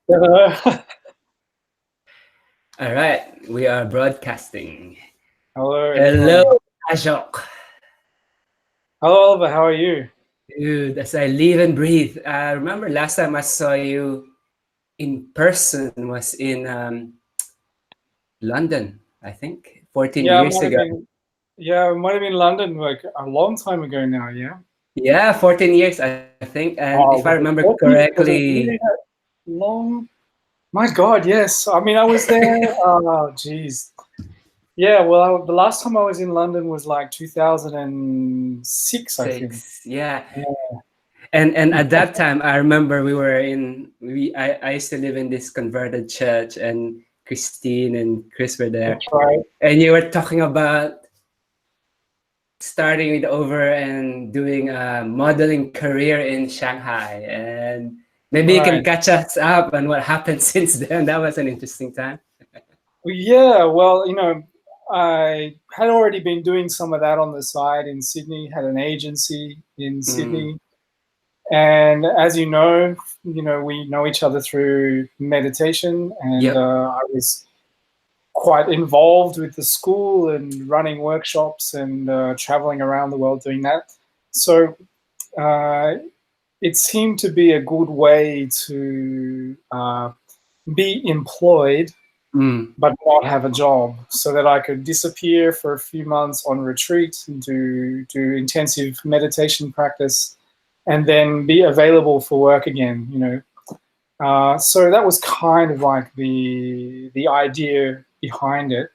Hello, All right, we are broadcasting. hello Hello, everyone. Ashok. Hello Oliver, how are you? Dude, as I live and breathe. I remember last time I saw you in person was in London, I think, 14 Yeah, I years might have ago. been. Yeah, I might have been in London like a long time ago now. Yeah. Yeah, 14 years, I think. And if I Oh, remember was it correctly, really that long? My God, yes. I mean, I was there. Oh, geez. Yeah. Well, the last time I was in London was like 2006, I think. 6, yeah. Yeah, And at that time, I remember I used to live in this converted church, and Christine and Chris were there. that's right. And you were talking about starting with over and doing a modeling career in Shanghai. And maybe you can Right. catch us up on what happened since then. That was an interesting time. Well, yeah. Well, I had already been doing some of that on the side in Sydney. Had an agency in Mm, Sydney. And as we know each other through meditation, and yep. I was quite involved with the school and running workshops and traveling around the world doing that. So uh, it seemed to be a good way to be employed Mm, but not have a job, so that I could disappear for a few months on retreat and do intensive meditation practice and then be available for work again. So that was kind of like the idea behind it.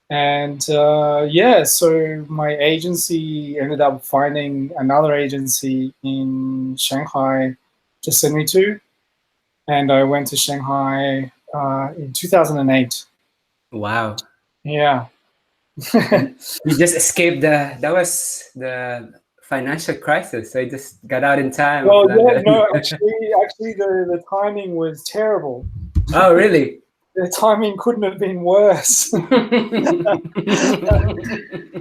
And yeah, so my agency ended up finding another agency in Shanghai to send me to, and I went to Shanghai in 2008. wow. Yeah. And you just escaped that was the financial crisis. So you just got out in time of Well, yeah, no, London. actually, the timing was terrible. Oh, really? The timing couldn't have been worse.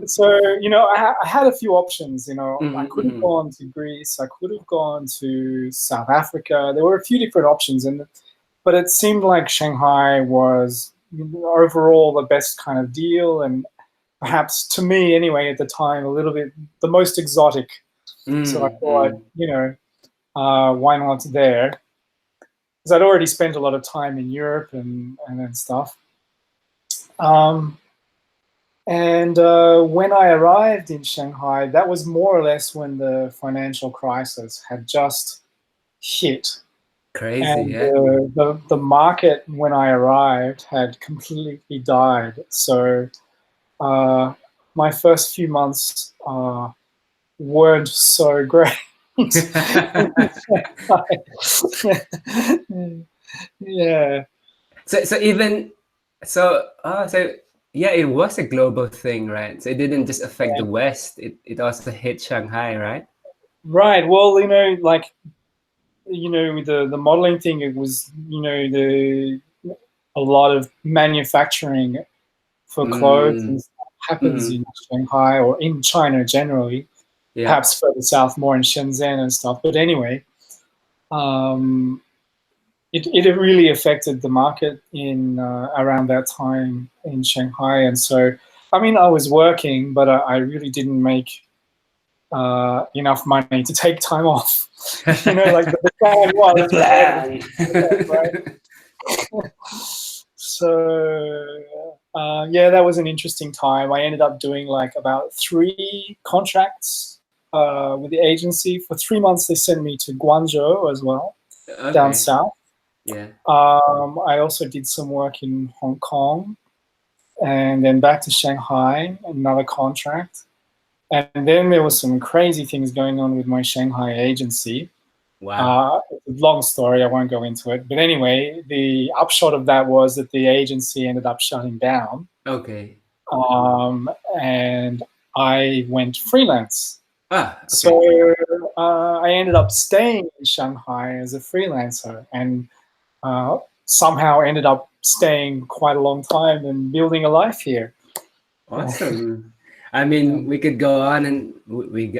So, I had a few options. I Mhm, could have mhm. gone to Greece. I could have gone to South Africa. There were a few different options, but it seemed like Shanghai was overall the best kind of deal, and perhaps to me anyway at the time a little bit the most exotic. So I Mm, thought, mm. why not there? Because I'd already spent a lot of time in Europe and stuff. Um, and when I arrived in Shanghai, that was more or less when the financial crisis had just hit. Crazy, And yeah. the market when I arrived had completely died. So uh, my first few months weren't so great. Yeah. So even so yeah, it was a global thing, right? So it didn't just affect the West. It also hit Shanghai, right? Right. Well, like with the modeling thing, it was the a lot of manufacturing for clothes Mm, and stuff happens mm, in Shanghai or in China generally. yeah. Perhaps further south, more in Shenzhen and stuff. But anyway, um, it really affected the market in around that time in Shanghai, and so I mean I was working, but I really didn't make enough money to take time off. Like the plan was The to be able to plan. take off, right? So yeah, that was an interesting time. I ended up doing like about 3 contracts with the agency. For 3 months, they sent me to Guangzhou as well, down Okay. south. Yeah. I also did some work in Hong Kong and then back to Shanghai, another contract. And then there was some crazy things going on with my Shanghai agency. Wow. Long story, I won't go into it. But anyway, the upshot of that was that the agency ended up shutting down. Okay. And I went freelance. Ah, So okay. I ended up staying in Shanghai as a freelancer and somehow ended up staying quite a long time and building a life here. Awesome. I Yeah. mean, we could go on and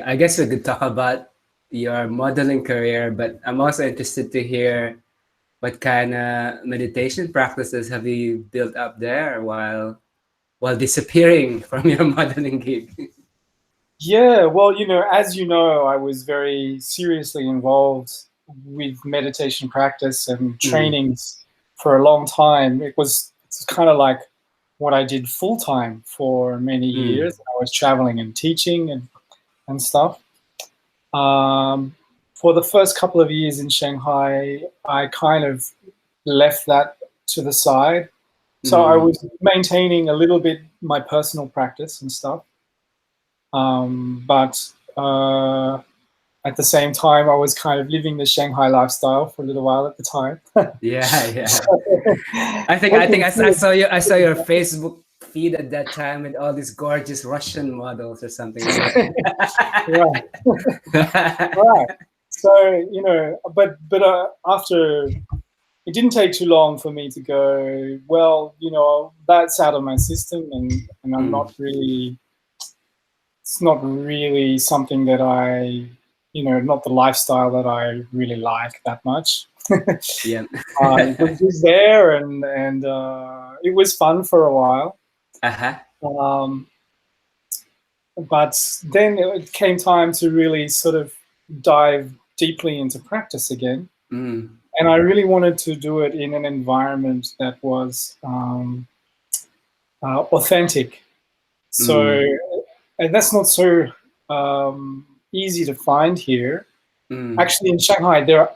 I guess we could talk about your modeling career, but I'm also interested to hear what kind of meditation practices have you built up there while disappearing from your modeling gig? Yeah, well, as you know, I was very seriously involved with meditation practice and Mm, trainings for a long time. It's kind of like what I did full time for many mm, years. I was traveling and teaching and stuff. Um, for the first couple of years in Shanghai, I kind of left that to the side. So I mm. was maintaining a little bit my personal practice and stuff. But at the same time, I was kind of living the Shanghai lifestyle for a little while at the time. Yeah, yeah. So, I think working I saw you. I saw your Facebook feed at that time with all these gorgeous Russian models or something like right, that. right. So but after it didn't take too long for me to go, well, that's out of my system, and I'm Mm, not really. It's not really something that not the lifestyle that I really like that much. yeah. It was just there, and it was fun for a while. Uh-huh. Um, but then it came time to really sort of dive deeply into practice again. Mm, And I really wanted to do it in an environment that was authentic. So, mm, and that's not so easy to find here. mm, Actually, in Shanghai, there are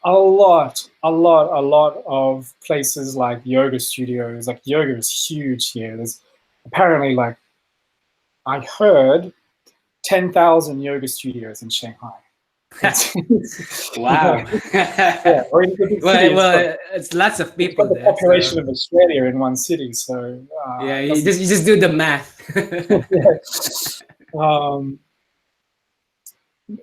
a lot of places like yoga studios. Like yoga is huge here. There's apparently, like, I heard, 10,000 yoga studios in Shanghai. wow. Yeah, or in the big city, Well, it's lots of it's got people the there, population so of Australia in one city. So yeah, it you doesn't. just do the math. Yeah. Um,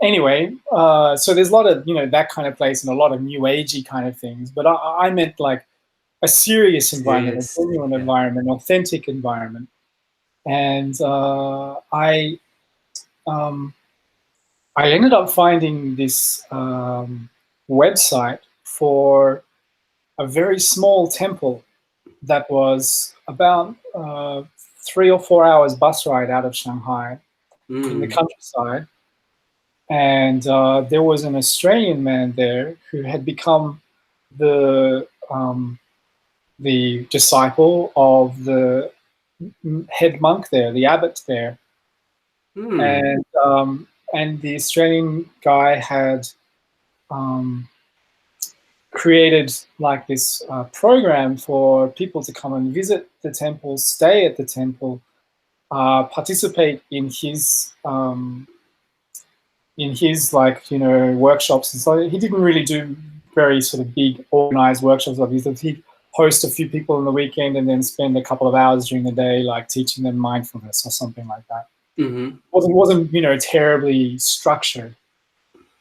anyway, so there's a lot of that kind of place and a lot of new agey kind of things. But I meant like a serious environment, a Serious, genuine yeah. environment, an authentic environment. And um, I ended up finding this website for a very small temple that was about 3 or 4 hours bus ride out of Shanghai in the Mm, countryside. And there was an Australian man there who had become the disciple of the head monk there, the abbot there, mm, and the Australian guy had um, created like this program for people to come and visit the temple, stay at the temple, participate in his like workshops. And so he didn't really do very sort of big organized workshops like this. He'd host a few people on the weekend and then spend a couple of hours during the day like teaching them mindfulness or something like that. mm-hmm. Wasn't terribly structured.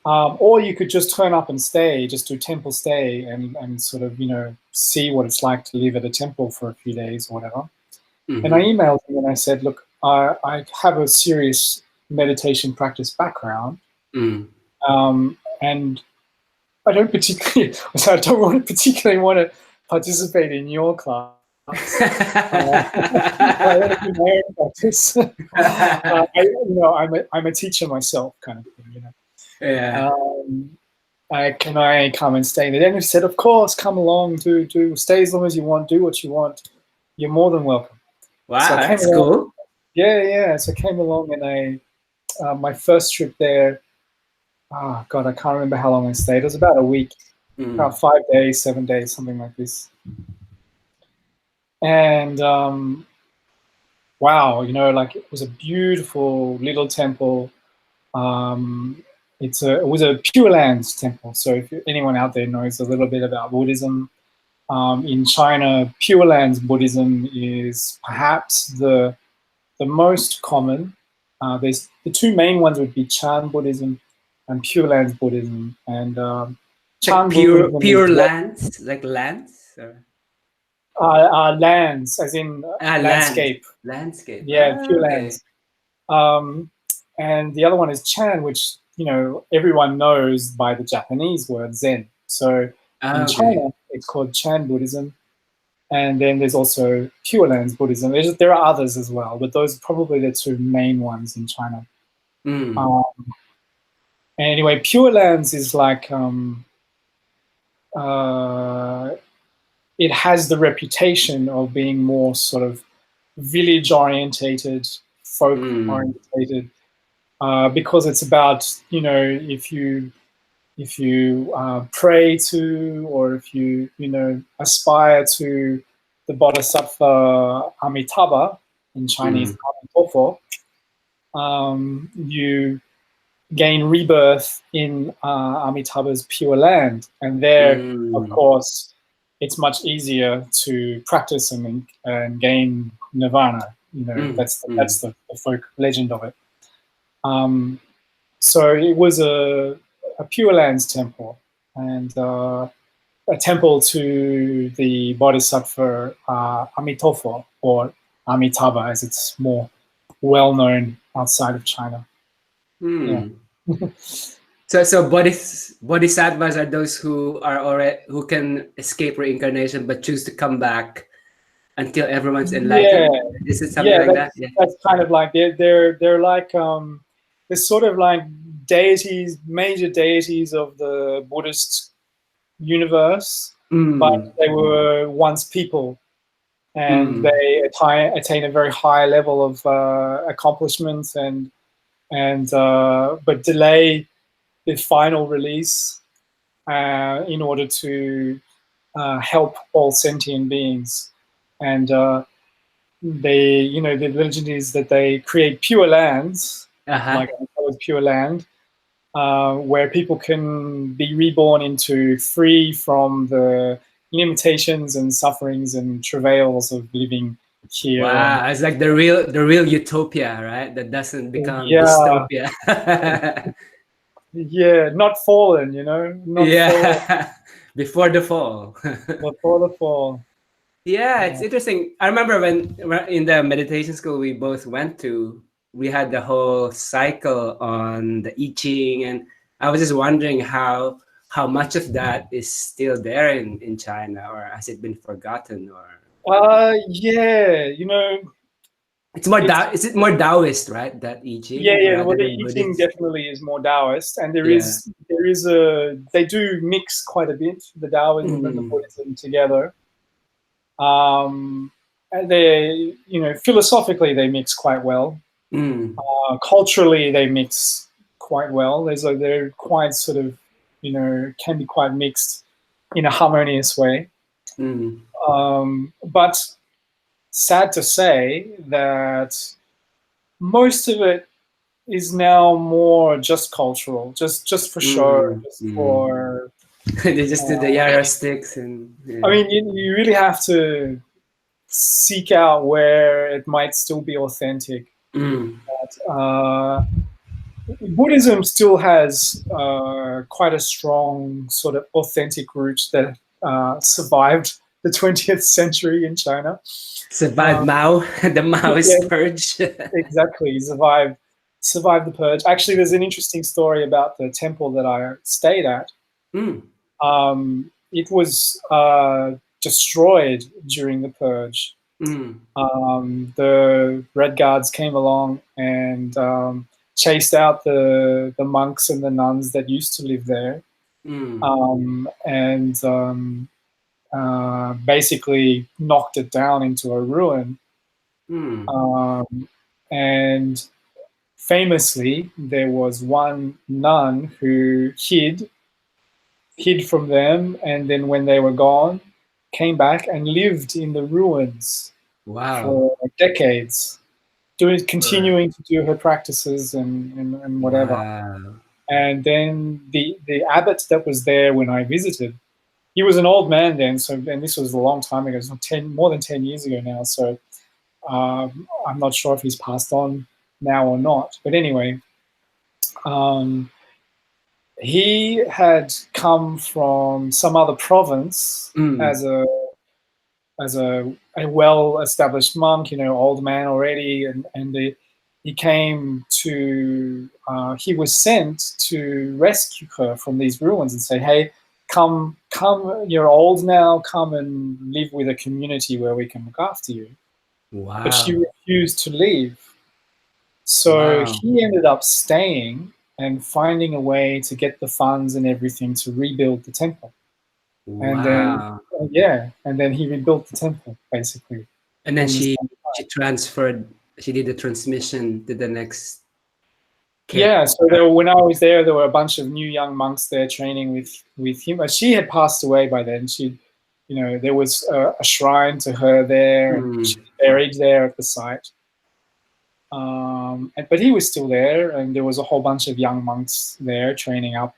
Or you could just turn up and stay, just do temple stay and sort of see what it's like to live at a temple for a few days or whatever. And I Mm-hmm. emailed him and I said, look, I have a serious meditation practice background. Mm. And I don't particularly, I don't particularly want to participate in your class. I want to do my own practice. I'm a teacher myself, kind of thing. Yeah. Can I come and stay there? And he said, of course, come along, do stay as long as you want, do what you want. You're more than welcome. So Wow, I came that's along. cool. Yeah. So I came along and my first trip there. Oh God, I can't remember how long I stayed. It was about a week, Mm. about 5 days, 7 days, something like this. And wow, like it was a beautiful little temple. Um, it was a Pure Lands temple. So if anyone out there knows a little bit about Buddhism, in China, Pure Lands Buddhism is perhaps the most common. There's the two main ones would be Chan Buddhism and Pure Lands Buddhism. And Like Chan Buddhism is pure what lands, like lands or lands, as in land landscape. landscape. Yeah, Ah, Pure okay. Lands. And the other one is Chan, which everyone knows by the Japanese word Zen. So In Okay. China, it's called Chan Buddhism. And then there's also Pure Lands Buddhism. There are others as well, but those are probably the two main ones in China. Mm. Um, anyway, Pure Lands is like it has the reputation of being more sort of village orientated, folk Mm. orientated, because it's about, if you pray to, or if you aspire to the Bodhisattva Amitabha, in Chinese Mm. Amitabha, you gain rebirth in Amitabha's Pure Land, and there, of Mm. course, it's much easier to practice and gain nirvana. Mm. That's Mm. the folk legend of it. So it was a Pure Lands temple, and a temple to the Bodhisattva Amitabha, or Amitabha, as it's more well known outside of China. Yeah. Mm. So bodhisattvas are those who are already who can escape reincarnation but choose to come back until everyone's Yeah, enlightened. Is it something yeah, like that? Yeah. that's kind of like they're like they're sort of like deities, major deities of the Buddhist universe, but Mm. they were once people, and Mm. they attain a very high level of accomplishment, and but delay the final release in order to help all sentient beings. And the legend is that they create pure lands, Uh-huh. like pure land, where people can be reborn into, free from the limitations and sufferings and travails of living here on. Wow, it's like the real utopia, right? That doesn't become Yeah, dystopia. yeah, not fallen, not fallen Yeah. Before the fall. before the fall. Yeah, it's Yeah. interesting. I remember when in the meditation school we both went to, we had the whole cycle on the I Ching, and I was just wondering how much of that is still there in China, or has it been forgotten, or Yeah, it's more it's Is it more Taoist, right? That I yeah, Ching yeah. rather Well, the than I Ching Buddhist. definitely is more Taoist, and there Yeah. is there is a they do mix quite a bit, the Taoism and the Mm, Buddhism together. And philosophically they mix quite well. mm, Culturally they mix quite well. They're quite sort of, can be quite mixed in a harmonious way. mm, But sad to say that most of it is now more just cultural, just for show, mm, just mm. for. They just do the Uh, yarrow sticks and I yeah. mean, you really have to seek out where it might still be authentic. Mm, Uh, Buddhism still has quite a strong sort of authentic root that survived the 20th century in China. survive Um, Mao, the yeah, Maoist purge. exactly. Survived the purge. Actually, there's an interesting story about the temple that I stayed at. Mm, It was destroyed during the purge. mm, The Red Guards came along and chased out the monks and the nuns that used to live there, mm, and basically knocked it down into a ruin. mm. Um, and famously, there was one nun who hid from them, and then when they were gone, came back and lived in the ruins Wow. for decades, continuing to do her practices and whatever. Wow. And then the abbot that was there when I visited, he was an old man then, and this was a long time ago, it's more than 10 years ago now. So I'm not sure if he's passed on now or not. But anyway, um, he had come from some other province Mm, as a well-established monk, old man already, and he came to. He was sent to rescue her from these ruins and say, "Hey, come come, you're old now, come and live with a community where we can look after you. But she Wow. refused to leave. So Wow. he ended up staying and finding a way to get the funds and everything to rebuild the temple. And then, Wow. and then he rebuilt the temple, basically. And then On the she same she transferred. She did the transmission to the next kid. Yeah, so there, when I was there were a bunch of new young monks there training with him. She had passed away by then. She, there was a shrine to her there, and Mm. she was buried there at the site. But he was still there, and there was a whole bunch of young monks there training up,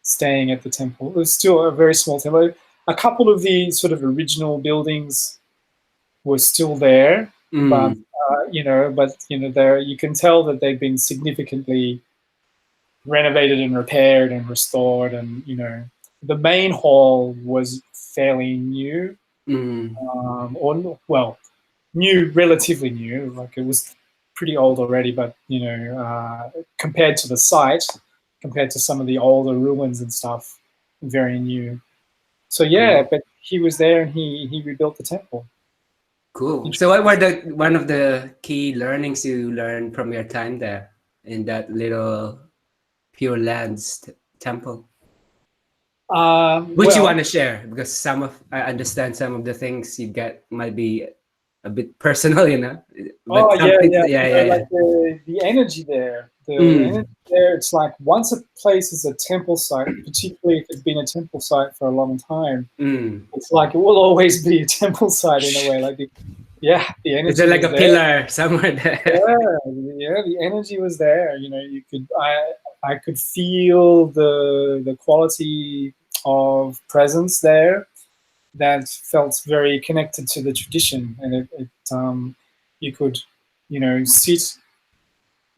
staying at the temple. It was still a very small temple. A couple of the sort of original buildings were still there, but Mm. there you can tell that they've been significantly renovated and repaired and restored, and the main hall was fairly new, Mm. or well, new, relatively new. Like it was pretty old already, but compared to the site, compared to some of the older ruins and stuff, very new. So yeah, Cool. but he was there and he rebuilt the temple. Cool. So what were the one of the key learnings you learned from your time there in that little Pure Lands temple? Which you want Well, to share? Because I understand some of the things you get might be a bit personal, but oh yeah, something, yeah. yeah, yeah, yeah. Like the energy there, Mm, it's like once a place is a temple site, particularly if it's been a temple site for a long time, mm. it's like it will always be a temple site in a way. Like the Is there energy like was a there. pillar somewhere there? Yeah, the energy was there. I could feel the quality of presence there that felt very connected to the tradition, and you could sit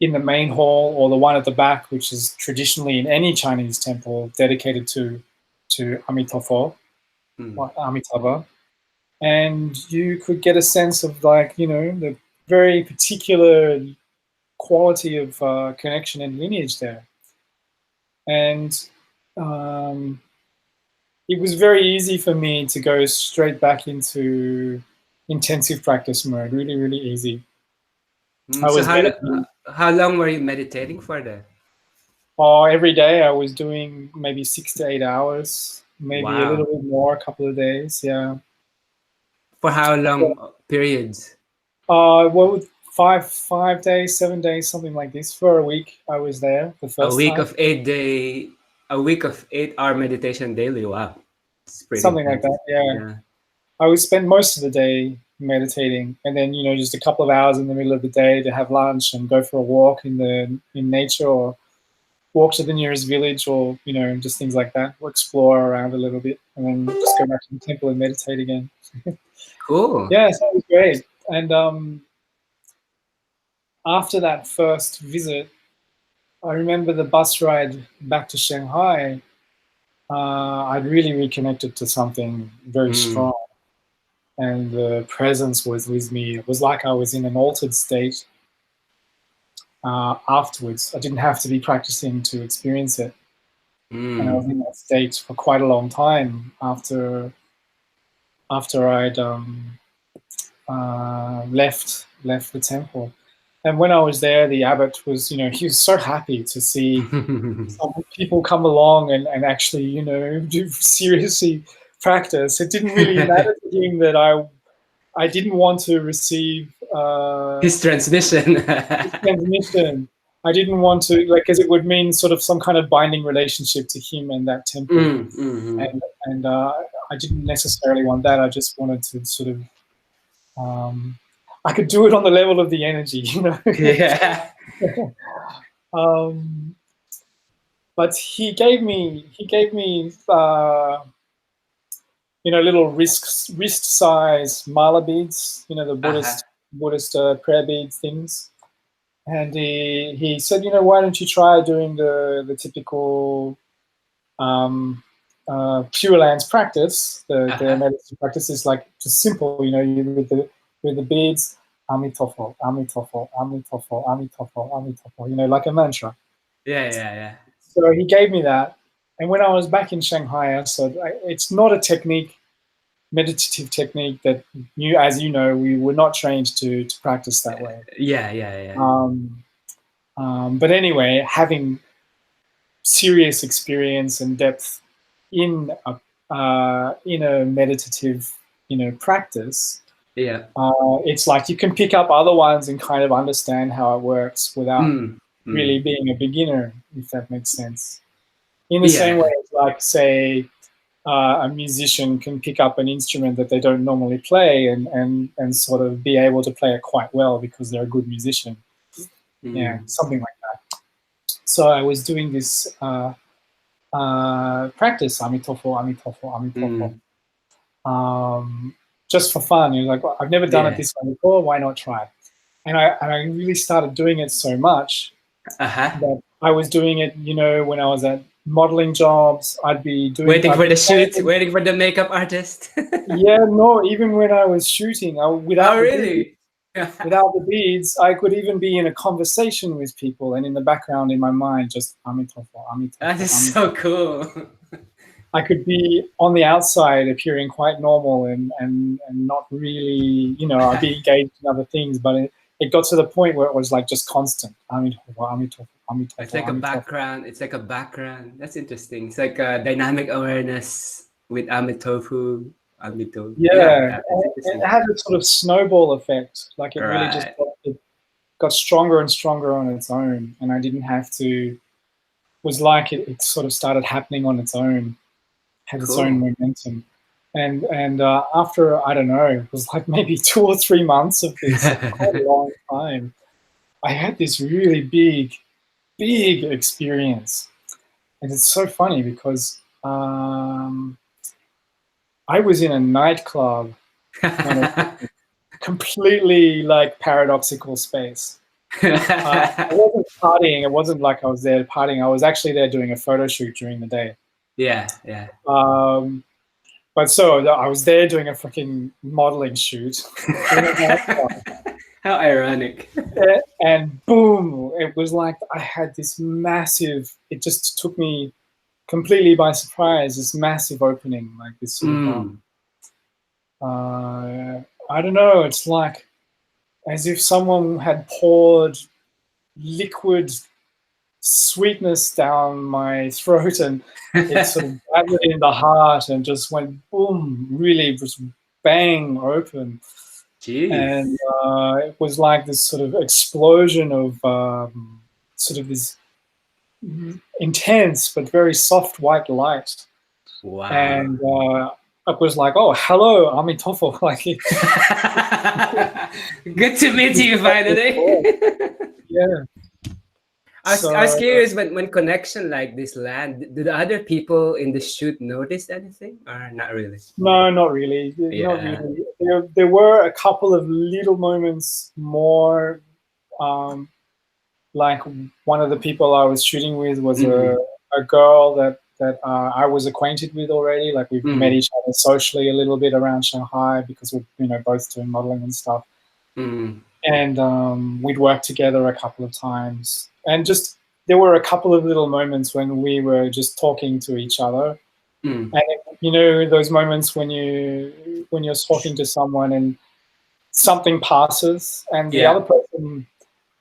in the main hall or the one at the back, which is traditionally in any Chinese temple dedicated to Amitabha, Mm, or Amitabha, and you could get a sense of the very particular quality of connection and lineage there. And um, it was very easy for me to go straight back into intensive practice mode. Really, really easy. I So was meditating. how long were you meditating for there? Oh, every day I was doing maybe 6 to 8 hours, maybe a little Wow. bit more, a couple of days. Yeah. For how long periods? Well, 5 days, 7 days, something like this. For a week, I was there the A first week time, of 8 day, a week of 8 hour meditation daily. Wow. It's pretty something like intense. that. Yeah. Yeah. I would spend most of the day meditating, and then just a couple of hours in the middle of the day to have lunch and go for a walk in nature, or walk to the nearest village, or just things like that, or explore around a little bit, and then just go back to the temple and meditate again. Cool. Yeah, so it was great. And after that first visit, I remember the bus ride back to Shanghai. I'd really reconnected to something very Mm, strong, and the presence was with me. It was like I was in an altered state afterwards. I didn't have to be practicing to experience it, and I was mm, in that state for quite a long time after I'd left the temple. And when I was there, the abbot was, he was so happy to see some people come along and actually, do seriously practice. It didn't really matter to him that I didn't want to receive His transmission. transmission. I didn't want to, like, because it would mean sort of some kind of binding relationship to him and that temple, Mm, mm, and I didn't necessarily want that. I just wanted to sort of, I could do it on the level of the energy. yeah. um, but he gave me little wrist size mala beads, the Uh-huh. Buddhist prayer beads things. And he said, why don't you try doing the typical Pure Lands practice. The Uh-huh. medicine practice is like just simple, you with the beads, Amitofo, Amitofo, Amitofo, Amitofo, Amitofo, like a mantra. Yeah, yeah, yeah. So he gave me that, And when I was back in Shanghai, I said, it's not a technique, meditative technique that you, as you know, we were not trained to practice that way. Yeah. But anyway, having serious experience and depth in a meditative, practice, Yeah. it's like you can pick up other ones and kind of understand how it works without really being a beginner, if that makes sense. In the same way Yeah. as, like, say, a musician can pick up an instrument that they don't normally play and sort of be able to play it quite well because they're a good musician. Yeah, something like that. So I was doing this practice, Amitofo, Amitofo, Amitofo, just for fun. It was like, well, I've never done it Yeah. this way before. Why not try? And I really started doing it so much that I was doing it, when I was at modeling jobs. I'd be doing Waiting for the shoot, waiting for the makeup artist. Yeah, no, even when I was shooting, without Oh, the beads, really? I could even be in a conversation with people, and in the background, in my mind, just Amitofo, Amitofo, That is Amitofo. so cool. I could be on the outside appearing quite normal and not really, I'd be engaged in other things, but it got to the point where it was like just constant. Amitofo, Amitofo, Amitofo, It's like a Amitofo. background. It's like a background. That's interesting. It's like a dynamic awareness with Amitofu. Amito. Yeah, Yeah, that's and interesting. it had a sort of snowball effect. Like it really just Right. got stronger and stronger on its own, and I didn't have to. Was like it sort of started happening on its own, had its own Cool. momentum, and after, I don't know, it was like maybe 2 or 3 months of this, like quite a long time. I had this really big experience, and it's so funny because I was in a nightclub when it happened, completely like paradoxical space. I wasn't partying. It wasn't like I was there partying. I was actually there doing a photo shoot during the day. yeah. But so I was there doing a freaking modeling shoot in a nightclub. How ironic. And boom, it was like I had this massive, it just took me completely by surprise, this massive opening, like this sort of, I don't know, it's like as if someone had poured liquid sweetness down my throat, and it sort of gathered in the heart and just went boom, really just bang open. Jeez. And it was like this sort of explosion of sort of this intense but very soft white light. Wow. And it was like, oh, hello, Amitofo. Like, good to meet you finally. Yeah. I was curious when connection like this land, did the other people in the shoot notice anything or not really? No, not really. Not really. There were a couple of little moments more. Like one of the people I was shooting with was a girl that I was acquainted with already. Like we've met each other socially a little bit around Shanghai because we're both doing modeling and stuff. And we'd worked together a couple of times, and just there were a couple of little moments when we were just talking to each other. And those moments when you're talking to someone and something passes and the other person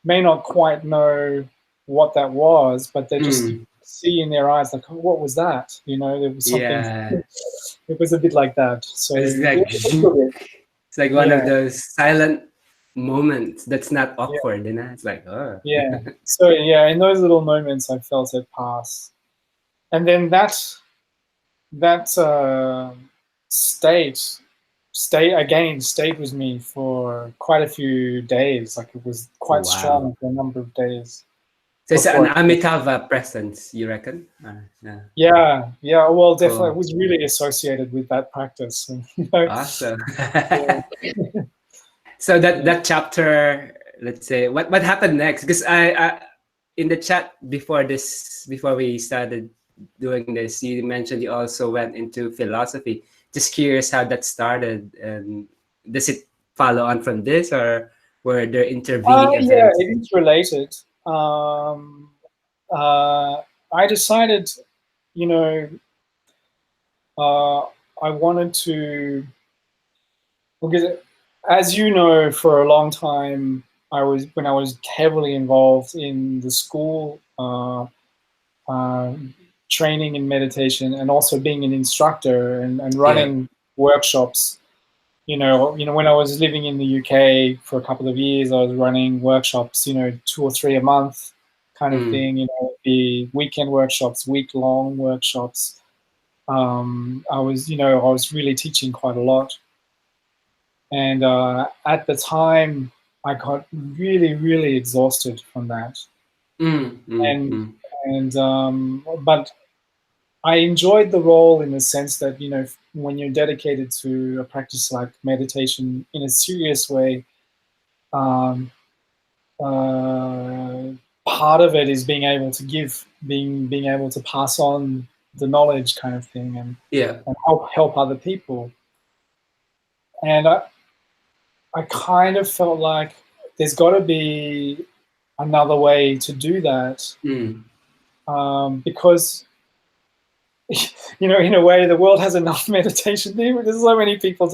may not quite know what that was, but they just see in their eyes like, oh, what was that? There was something. It was a bit like that. So it's like it's like one of those silent moments that's not awkward, it's like, oh. So in those little moments I felt it pass. And then that state stayed with me for quite a few days. Like it was quite strong for a number of days. So it's an Amitabha presence, you reckon? Yeah. Well, definitely, it was really associated with that practice. Awesome. So that chapter, let's say, what happened next? Because I in the chat before we started doing this, you mentioned you also went into philosophy. Just curious how that started, and does it follow on from this, or were there intervening events? Yeah, it is related. I decided you know, I wanted to, because as you know, for a long time, when I was heavily involved in the school uh, training in meditation, and also being an instructor and Yeah. running workshops. When I was living in the UK for a couple of years, I was running workshops, 2 or 3 a month kind of Mm. thing. The weekend workshops, week-long workshops. I was really teaching quite a lot. And at the time, I got really, really exhausted from that. Mm. Mm. And Mm. but I enjoyed the role in the sense that, when you're dedicated to a practice like meditation in a serious way, um, uh, part of it is being able to give, being able to pass on the knowledge kind of thing, Yeah. and help other people. And I kind of felt like there's got to be another way to do that, Mm. because in a way, the world has enough meditation. There's so many people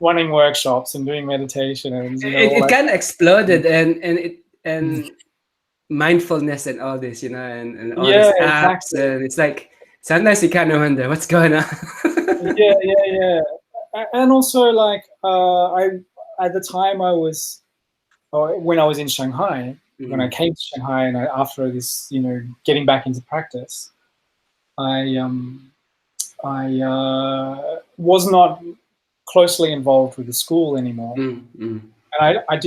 running workshops and doing meditation, and all It that. kind of exploded, and mindfulness and all this, and all Yeah, these apps, exactly. and it's like sometimes you kind of wonder what's going on. Yeah, yeah, yeah. And also, like, I at the time I was, when I was in Shanghai, when I Mm. came to Shanghai, and after this, getting back into practice, I was not closely involved with the school anymore, Mm. Mm. and I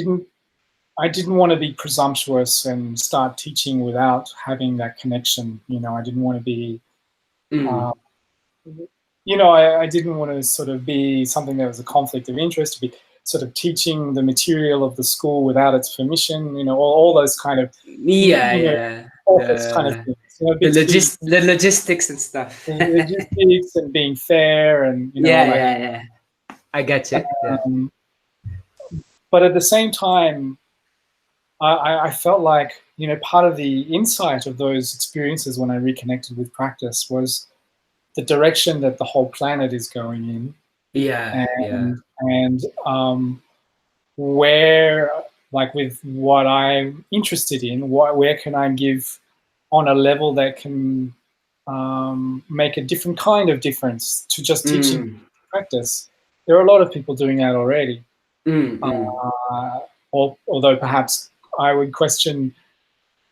didn't want to be presumptuous and start teaching without having that connection. I didn't want to be, uh, Mm. I didn't want to sort of be something that was a conflict of interest, to be sort of teaching the material of the school without its permission, all those kind of, Yeah, yeah. office kind of things, The logistics and stuff. logistics and being fair and, all Yeah, that. yeah, yeah. I get you. Yeah. Um, but at the same time, I felt like, part of the insight of those experiences when I reconnected with practice was the direction that the whole planet is going in, Yeah, yeah. and where, like, with what I'm interested in, where can I give on a level that can make a different kind of difference to just teaching Mm. practice. There are a lot of people doing that already, Mm. Mm. uh, although perhaps I would question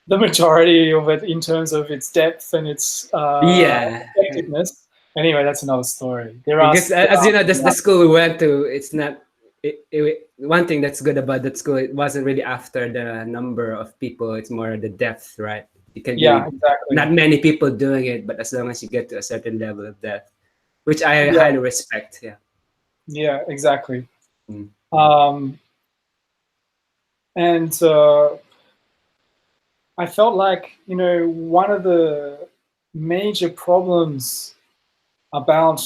the majority of it in terms of its depth and its Yeah. effectiveness. Anyway, that's another story. There are, Because there as you know, are, the school we went to, it's not. One thing that's good about that school, it wasn't really after the number of people. It's more the depth, right? It can yeah, be exactly. not many people doing it, but as long as you get to a certain level of depth, which I Yeah, highly respect. Yeah. yeah, exactly. Mm. Um, and I felt like, one of the major problems about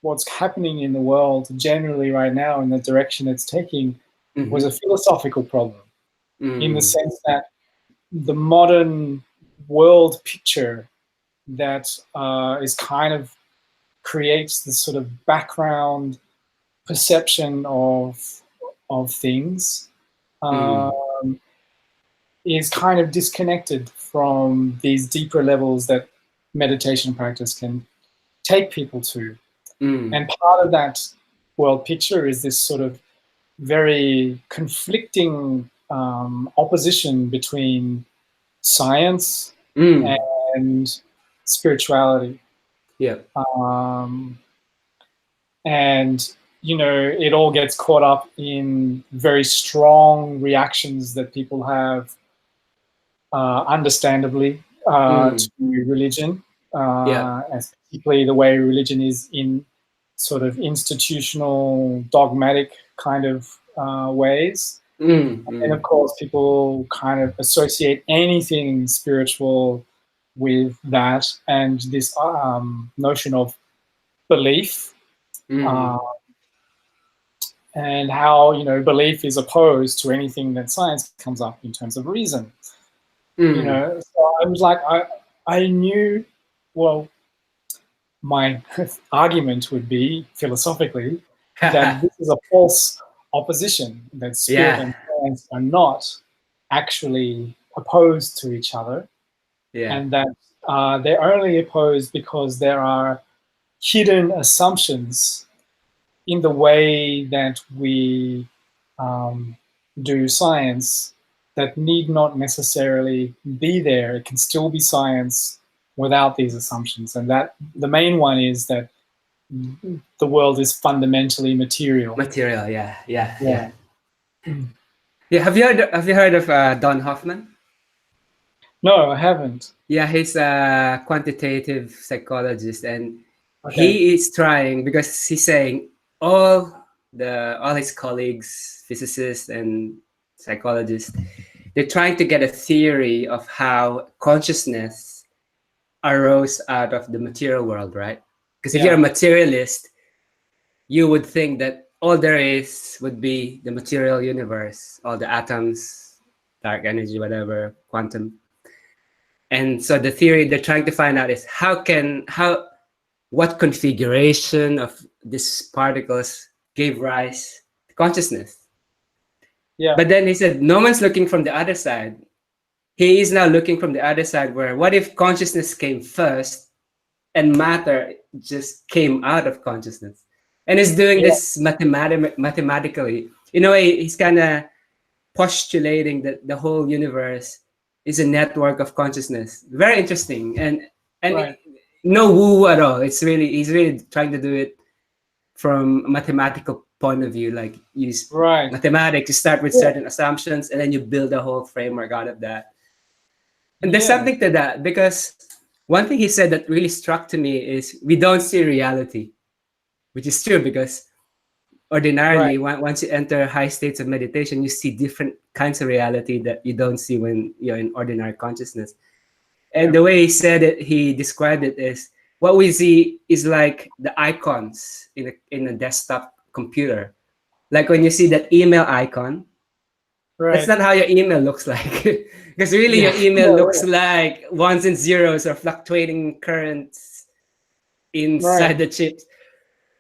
what's happening in the world generally right now and the direction it's taking was a Mm-hmm. philosophical problem, in the Mm. sense that the modern world picture that is kind of creates this sort of background perception of things, Mm. um, is kind of disconnected from these deeper levels that meditation practice can take people to. Mm. And part of that world picture is this sort of very conflicting opposition between science Mm. and spirituality. Yeah. Um, and, it all gets caught up in very strong reactions that people have, understandably, to Mm. religion, Yeah. and particularly the way religion is in sort of institutional, dogmatic kind of ways. Mm. And of Mm. course, people kind of associate anything spiritual with that, and this notion of belief, uh, Mm. and how, belief is opposed to anything that science comes up in terms of reason. Mm. So I was like, I knew, well, my argument would be, philosophically, that this is a false opposition, that spirit Yeah, and science are not actually opposed to each other, yeah, and that they're only opposed because there are hidden assumptions in the way that we um, do science that need not necessarily be there. It can still be science without these assumptions. And that the main one is that the world is fundamentally material. material. Yeah, yeah, yeah. Yeah. Mm. Yeah, have you heard of Don Hoffman? No, I haven't. Yeah, he's a quantitative psychologist, and Okay. he is trying because he's saying all his colleagues, physicists and psychologists, they're trying to get a theory of how consciousness arose out of the material world, right? Because if you're a Yeah. materialist, you would think that all there is would be the material universe, all the atoms, dark energy, whatever, quantum. And so the theory they're trying to find out is what configuration of these particles gave rise to consciousness. Yeah. But then he said no one's looking from the other side. He is now looking from the other side, where what if consciousness came first and matter just came out of consciousness? And he's doing Yeah. this mathematically. In a way, he's kind of postulating that the whole universe is a network of consciousness. Very interesting, and Right. no woo at all. He's really trying to do it from a mathematical point of view. Like use Right. mathematics, you start with Yeah. certain assumptions, and then you build a whole framework out of that. And there's Yeah. something to that, because one thing he said that really struck to me is we don't see reality, which is true, because Right. ordinarily once you enter high states of meditation, you see different kinds of reality that you don't see when you're in ordinary consciousness. And Yeah. the way he said it, he described it as what we see is like the icons in a desktop computer. Like when you see that email icon, that's Right. not how your email looks like. Because really your Yeah. email No, looks like ones and zeros or fluctuating currents right. inside the chips.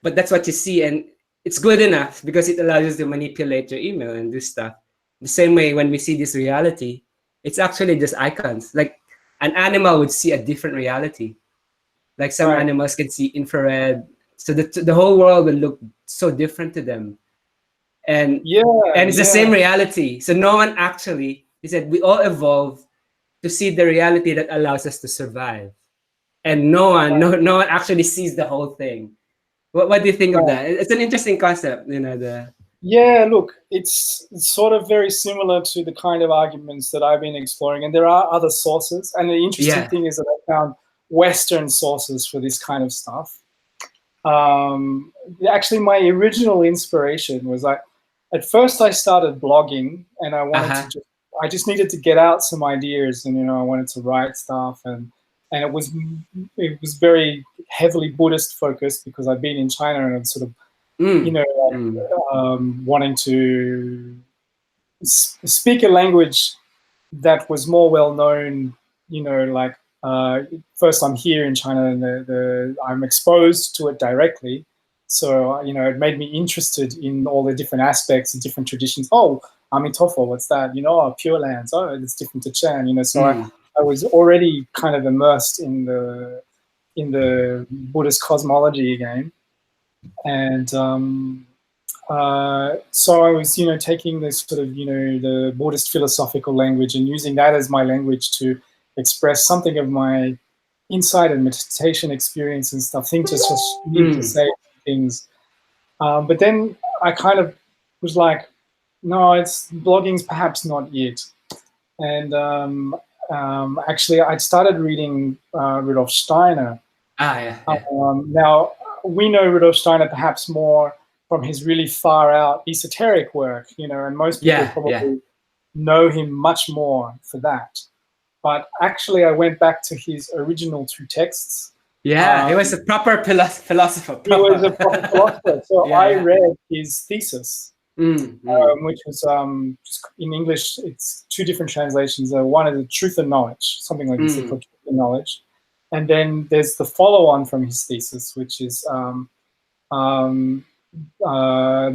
But that's what you see, and it's good enough because it allows you to manipulate your email and do stuff. The same way when we see this reality, it's actually just icons. Like an animal would see a different reality. Like some Right. animals can see infrared, so the whole world will look so different to them. And Yeah. and it's the same Yeah. reality. So no one actually, he said, we all evolve to see the reality that allows us to survive. And no one actually sees the whole thing. What do you think of Right. that? It's an interesting concept, you know. The Yeah, look, it's sort of very similar to the kind of arguments that I've been exploring, and there are other sources. And the interesting Yeah. thing is that I found Western sources for this kind of stuff. Um, Actually, my original inspiration was at first I started blogging, and Uh-huh. I just needed to get out some ideas, and I wanted to write stuff, and it was very heavily Buddhist focused because I've been in China and it's sort of Mm. Mm. wanting to speak a language that was more well known. Like first I'm here in China, and I'm exposed to it directly. So it made me interested in all the different aspects and different traditions. Oh, Amitabha, what's that? Pure Lands. Oh, it's different to Chan. So Mm. I was already kind of immersed in the Buddhist cosmology again, and so I was, taking this sort of, the Buddhist philosophical language and using that as my language to express something of my insight and meditation experience and stuff. Things just needed to Mm. say things. But then I kind of was like, no, it's blogging's perhaps not it. And actually, I started reading Rudolf Steiner. Ah, yeah, yeah. Now, we know Rudolf Steiner perhaps more from his really far out esoteric work, and most people Yeah, yeah. probably know him much more for that. But actually, I went back to his original two texts. Yeah, he was a proper philosopher. He was a Proper. proper philosopher. So Yeah, I yeah. read his thesis, Mm. Mm. which was in English, it's two different translations. One is Truth and Knowledge, something like this, Mm. called Truth and Knowledge. And then there's the follow-on from his thesis, which is um, the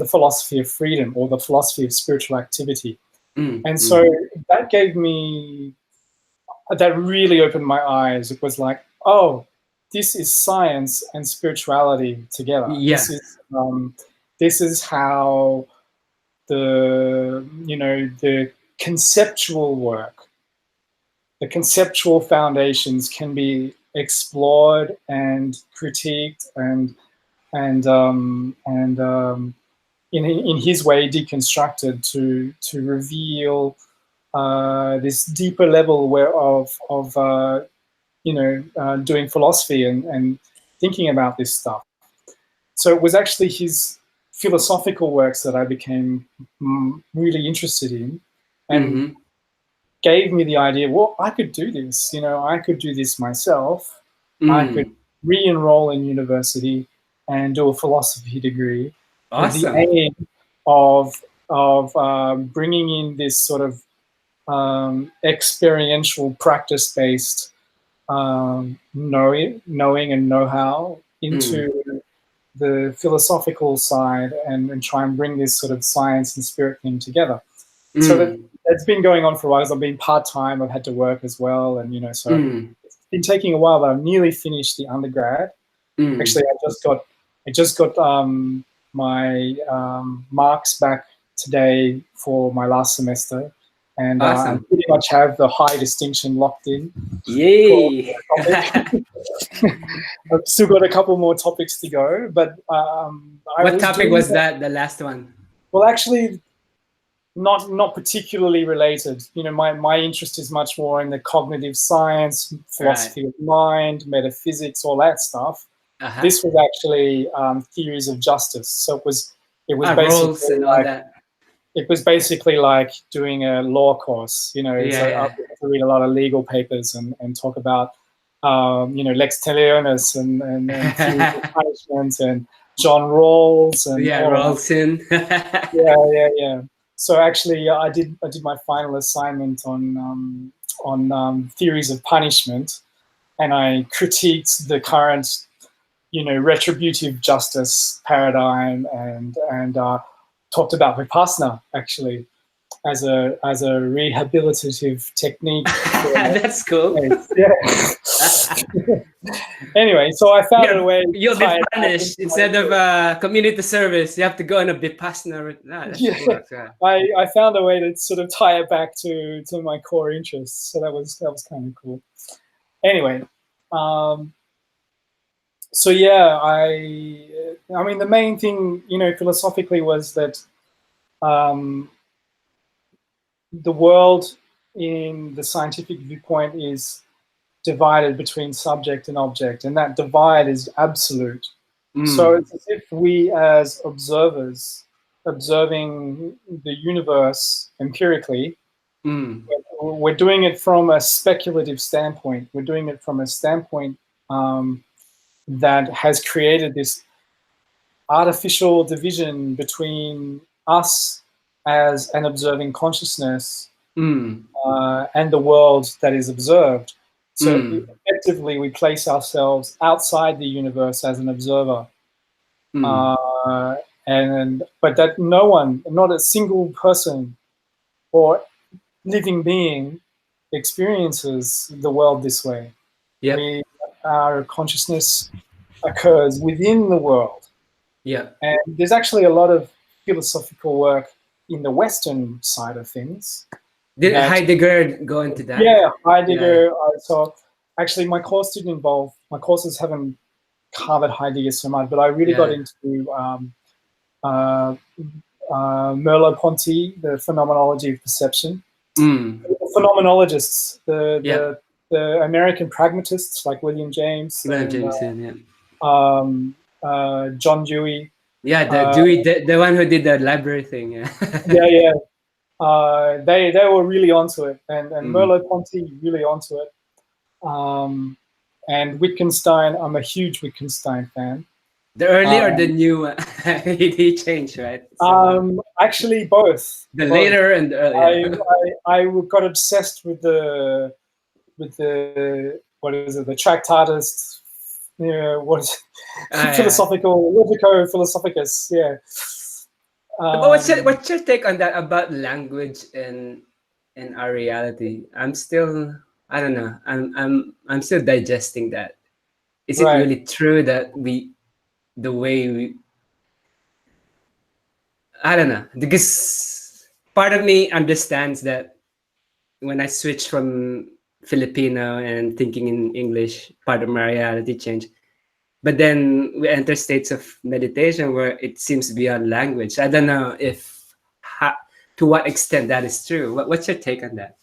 philosophy of freedom, or the philosophy of spiritual activity. And so that gave me, that really opened my eyes. It was like, oh, this is science and spirituality together. Yeah. This is how the, you know, the conceptual work, the conceptual foundations can be explored and critiqued and in his way deconstructed to reveal this deeper level of doing philosophy and thinking about this stuff. So it was actually his philosophical works that I became really interested in, and gave me the idea, well, I could do this. You know, I could do this myself. I could re-enroll in university and do a philosophy degree with the Awesome. aim of bringing in this sort of experiential, practice-based knowing and know-how into the philosophical side, and try and bring this sort of science and spirit thing together. So that's been going on for a while. I've been part-time. I've had to work as well, and so it's been taking a while. But I've nearly finished the undergrad. Actually, I just got my marks back today for my last semester, and I Awesome. pretty much have the high distinction locked in. Yay! I've still got a couple more topics to go, but what topic was that? The last one? Well, actually, not particularly related. You know, my interest is much more in the cognitive science, philosophy of mind, metaphysics, all that stuff. This was actually theories of justice. So it was basically and all that. It was basically like doing a law course. You know, so I had to read a lot of legal papers and talk about lex talionis and theories of punishment and John Rawls and Rawlson. yeah. So actually, I did my final assignment on theories of punishment, and I critiqued the current, retributive justice paradigm, and talked about Vipassana actually as a rehabilitative technique. That's cool. Yeah. Anyway, so I found a way. You'll be punished instead of community service. You have to go on a Vipassana. Cool. I found a way to sort of tie it back to my core interests. So that was kind of cool. Anyway, so yeah, I mean, the main thing, philosophically was that the world in the scientific viewpoint is divided between subject and object, and that divide is absolute. So it's as if we as observers observing the universe empirically, we're doing it from a speculative standpoint. We're doing it from a standpoint that has created this artificial division between us as an observing consciousness and the world that is observed. So effectively, we place ourselves outside the universe as an observer, but that no one, not a single person or living being, experiences the world this way. Our consciousness occurs within the world. And there's actually a lot of philosophical work in the Western side of things. Did Heidegger go into that? Yeah, Heidegger. So actually, my courses haven't covered Heidegger so much, but I really got into Merleau-Ponty, the phenomenology of perception. The phenomenologists, the American pragmatists like William James, John Dewey. Dewey, the one who did the library thing. They were really onto it, and Merleau-Ponty really onto it. And Wittgenstein, I'm a huge Wittgenstein fan. The early or the new? He changed, right? Actually, both. The later and the earlier. I got obsessed with what is it? The Tractatus, what is Ah, it? yeah. Philosophical, Logico Philosophicus. Yeah. But Um, what's your take on that about language and our reality? I'm still, I don't know. I'm still digesting that. Is it right. really true that the way we, I don't know, because part of me understands that when I switch from Filipino and thinking in English, part of my reality changed. But then we enter states of meditation where it seems beyond language. I don't know if to what extent that is true. What's your take on that?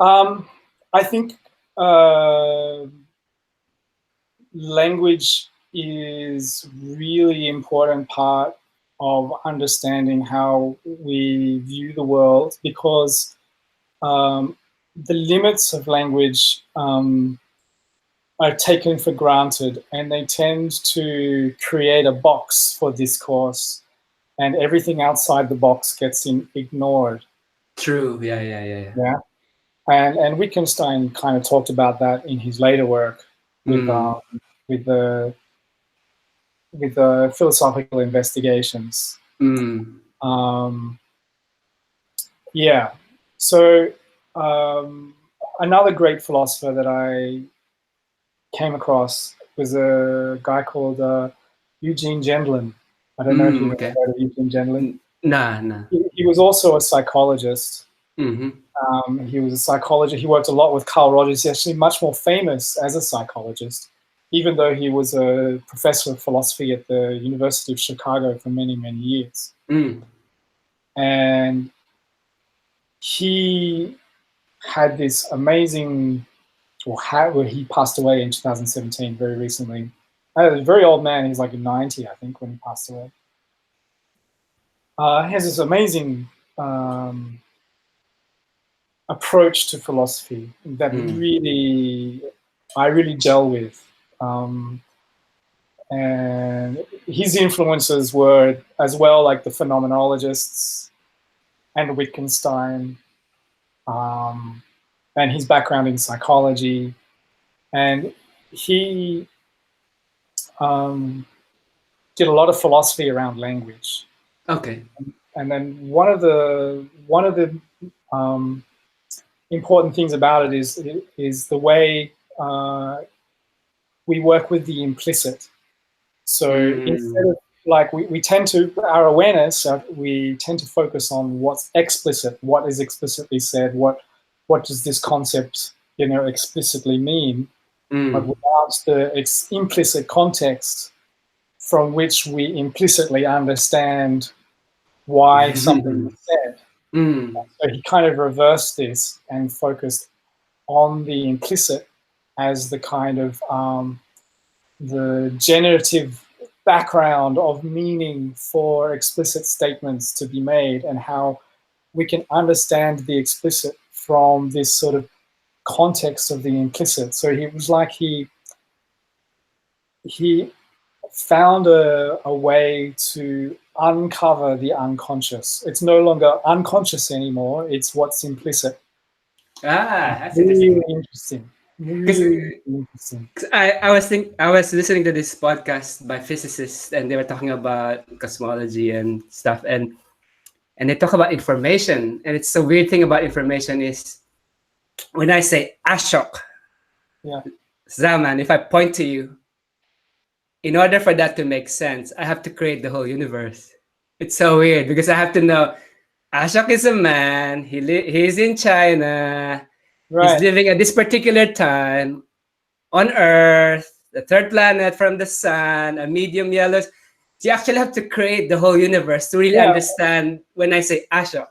Um, I think uh, language is really important part of understanding how we view the world, because the limits of language are taken for granted, and they tend to create a box for discourse, and everything outside the box gets ignored. True. Yeah. Yeah. Yeah. Yeah. Yeah, and Wittgenstein kind of talked about that in his later work with Mm, with the with the philosophical investigations. mm, Um, yeah, so um, another great philosopher that I came across was a guy called Eugene Gendlin. I don't know if you've ever okay. heard of Eugene Gendlin. Nah. Nah. He was also a psychologist. Mm-hmm. He was a psychologist. He worked a lot with Carl Rogers. He's actually much more famous as a psychologist, even though he was a professor of philosophy at the University of Chicago for many, many years. Mm. And he had this amazing, well, he passed away in 2017, very recently. A very old man. He's like 90, I think, when he passed away. He has this amazing um, approach to philosophy that Mm. really I really gel with. And his influences were as well like the phenomenologists and Wittgenstein, um, and his background in psychology. And he um, did a lot of philosophy around language. Okay. And then one of the um, important things about it is the way we work with the implicit. So instead Mm. of like we tend to our awareness, we tend to focus on what's explicit, what is explicitly said, what does this concept explicitly mean, but Mm. without the implicit context from which we implicitly understand why something was said. Mm. So he kind of reversed this and focused on the implicit as the kind of the generative background of meaning for explicit statements to be made, and how we can understand the explicit from this sort of context of the implicit. So he was like he found a way to uncover the unconscious. It's no longer unconscious anymore. It's what's implicit. Ah, that's Really interesting. interesting. Because Really interesting. I was listening to this podcast by physicists and they were talking about cosmology and stuff and they talk about information, and it's a weird thing about information is when I say Ashok, Yeah. Zaman, if I point to you, in order for that to make sense, I have to create the whole universe. It's so weird because I have to know Ashok is a man. He's in China. He's Right. living at this particular time on Earth, the third planet from the sun, a medium yellow. So you actually have to create the whole universe to really Yeah. understand when I say Ashok.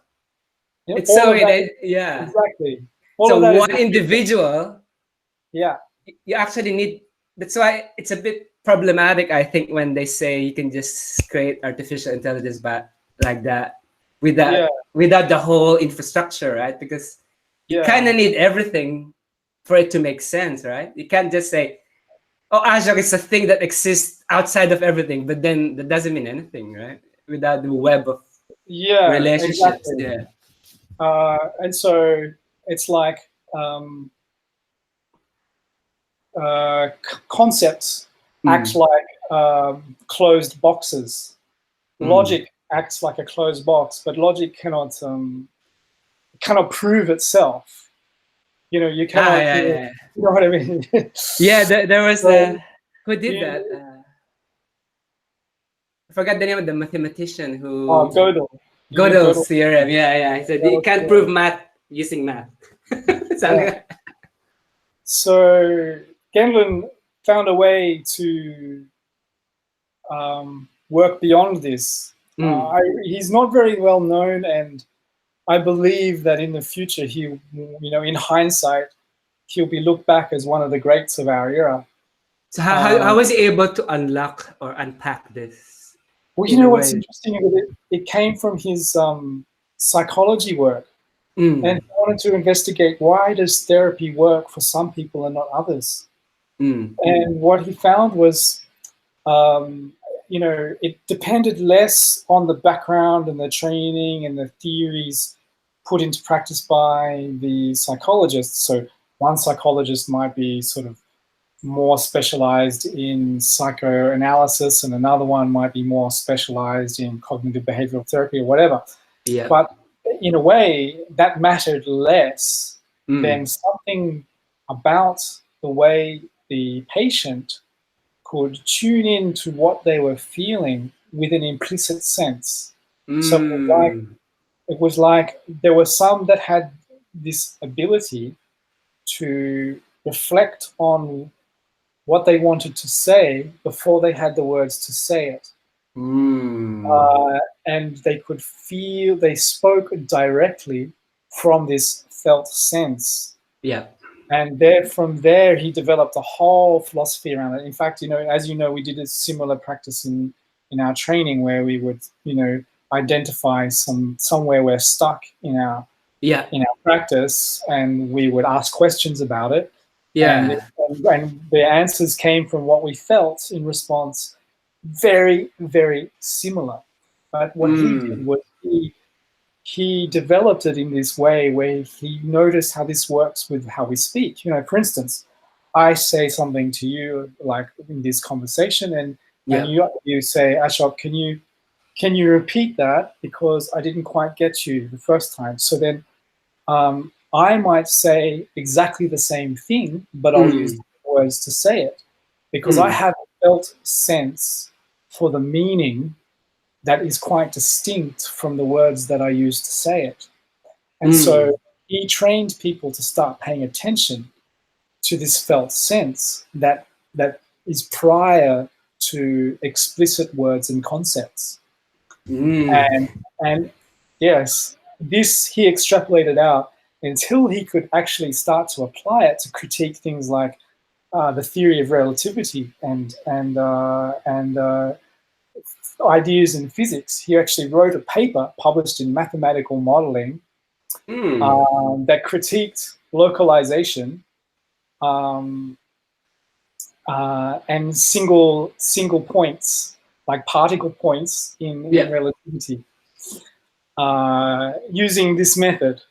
It's All so of weird. that. Yeah. Exactly. All So of that is one implicit. individual, Yeah. you actually need. That's why it's a bit problematic, I think, when they say you can just create artificial intelligence, but like that, Yeah. without the whole infrastructure, right? Because you kind Yeah. of need everything for it to make sense, right? You can't just say, "Oh, Ashok is a thing that exists outside of everything," but then that doesn't mean anything, right? Without the web of Yeah. relationships. Exactly. Yeah. And so it's like um, concepts act Mm. like closed boxes. Mm. Logic acts like a closed box, but logic cannot prove itself. You Ah, cannot. yeah, You yeah, yeah. know what I mean? Yeah, there was So who did that? you, I forgot the name of the mathematician who Gödel. You know Gödel's Gödel. theorem. Yeah, yeah. He said you can't prove math using math. Something Yeah. like So Genlin found a way to work beyond this. mm. He's not very well known, and I believe that in the future, in hindsight, he'll be looked back as one of the greats of our era. So how was he able to unlock or unpack this Well, in a what's way? interesting is it came from his psychology work, and Mm. he wanted to investigate why does therapy work for some people and not others. Mm. And what he found was, um, it depended less on the background and the training and the theories put into practice by the psychologists. So one psychologist might be sort of more specialized in psychoanalysis, and another one might be more specialized in cognitive behavioral therapy or whatever. Yeah. But in a way, that mattered less than Mm. something about the way the patient could tune in to what they were feeling with an implicit sense. So Mm. it was like there were some that had this ability to reflect on what they wanted to say before they had the words to say it. Mm. Uh, and they spoke directly from this felt sense. Yeah. And from there, he developed a whole philosophy around it. In fact, as you know, we did a similar practice in our training where we would, identify somewhere we're stuck Yeah. in our practice, and we would ask questions about it, and Yeah. and the answers came from what we felt in response, very, very similar. But what he did Mm. was he developed it in this way where he noticed how this works with how we speak. For instance, I say something to you like in this conversation, and Yeah. you say, Ashok, can you repeat that because I didn't quite get you the first time? So then I might say exactly the same thing, but I'll use Mm. words to say it because I Mm. have a felt sense for the meaning that is quite distinct from the words that I use to say it. And so Mm. he trained people to start paying attention to this felt sense that is prior to explicit words and concepts. Mm. And yes, this he extrapolated out until he could actually start to apply it to critique things like the theory of relativity and ideas in physics. He actually wrote a paper published in Mathematical Modeling Mm. that critiqued localization um, and single points, like particle points in Yeah. relativity, using this method.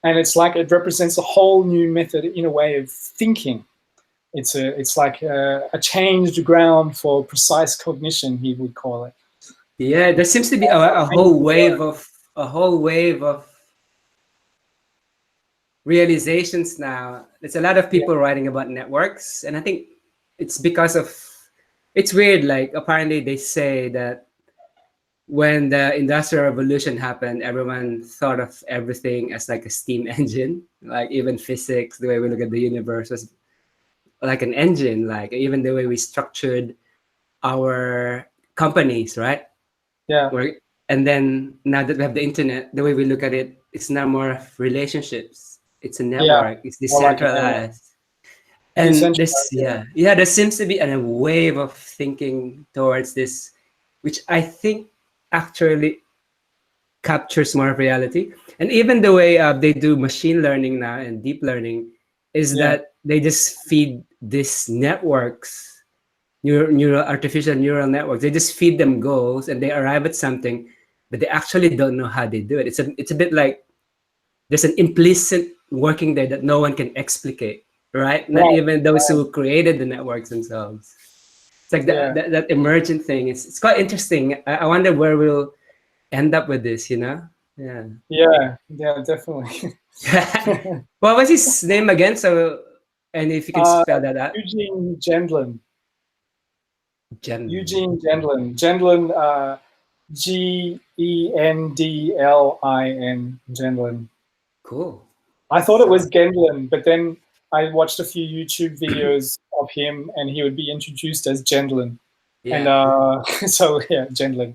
And it's like it represents a whole new method in a way of thinking. It's like a changed ground for precise cognition, he would call it. Yeah. There seems to be a whole wave of realizations now. There's a lot of Yeah, people writing about networks, and I think it's because of it's weird. Like apparently they say that when the industrial revolution happened, everyone thought of everything as like a steam engine. Like even physics, the way we look at the universe was like an engine. Like even the way we structured our companies, right? yeah, Where and then now that we have the internet, the way we look at it, it's now more of relationships. It's a yeah. network. It's More like a network. decentralized. And Decentralized, yeah. there seems to be a wave of thinking towards this, which I think actually captures more of reality. And even the way they do machine learning now and deep learning is Yeah. that they just feed these networks, artificial neural networks. They just feed them goals and they arrive at something, but they actually don't know how they do it. It's a bit like there's an implicit working there that no one can explicate. right? Not Right. even those who created the networks themselves. It's like Yeah. that emergent thing. It's quite interesting. I wonder where we'll end up with this, you know? Yeah. Yeah. Yeah. Definitely. What was his name again? So, and if you can uh, spell that out, Eugene Gendlin. Jen. Eugene Gendlin. Gendlin. Gendlin. Gendlin. Cool. I thought it So, was Gendlin, but then I watched a few YouTube videos of him, and he would be introduced as Gendlin, and yeah. so yeah, Gendlin.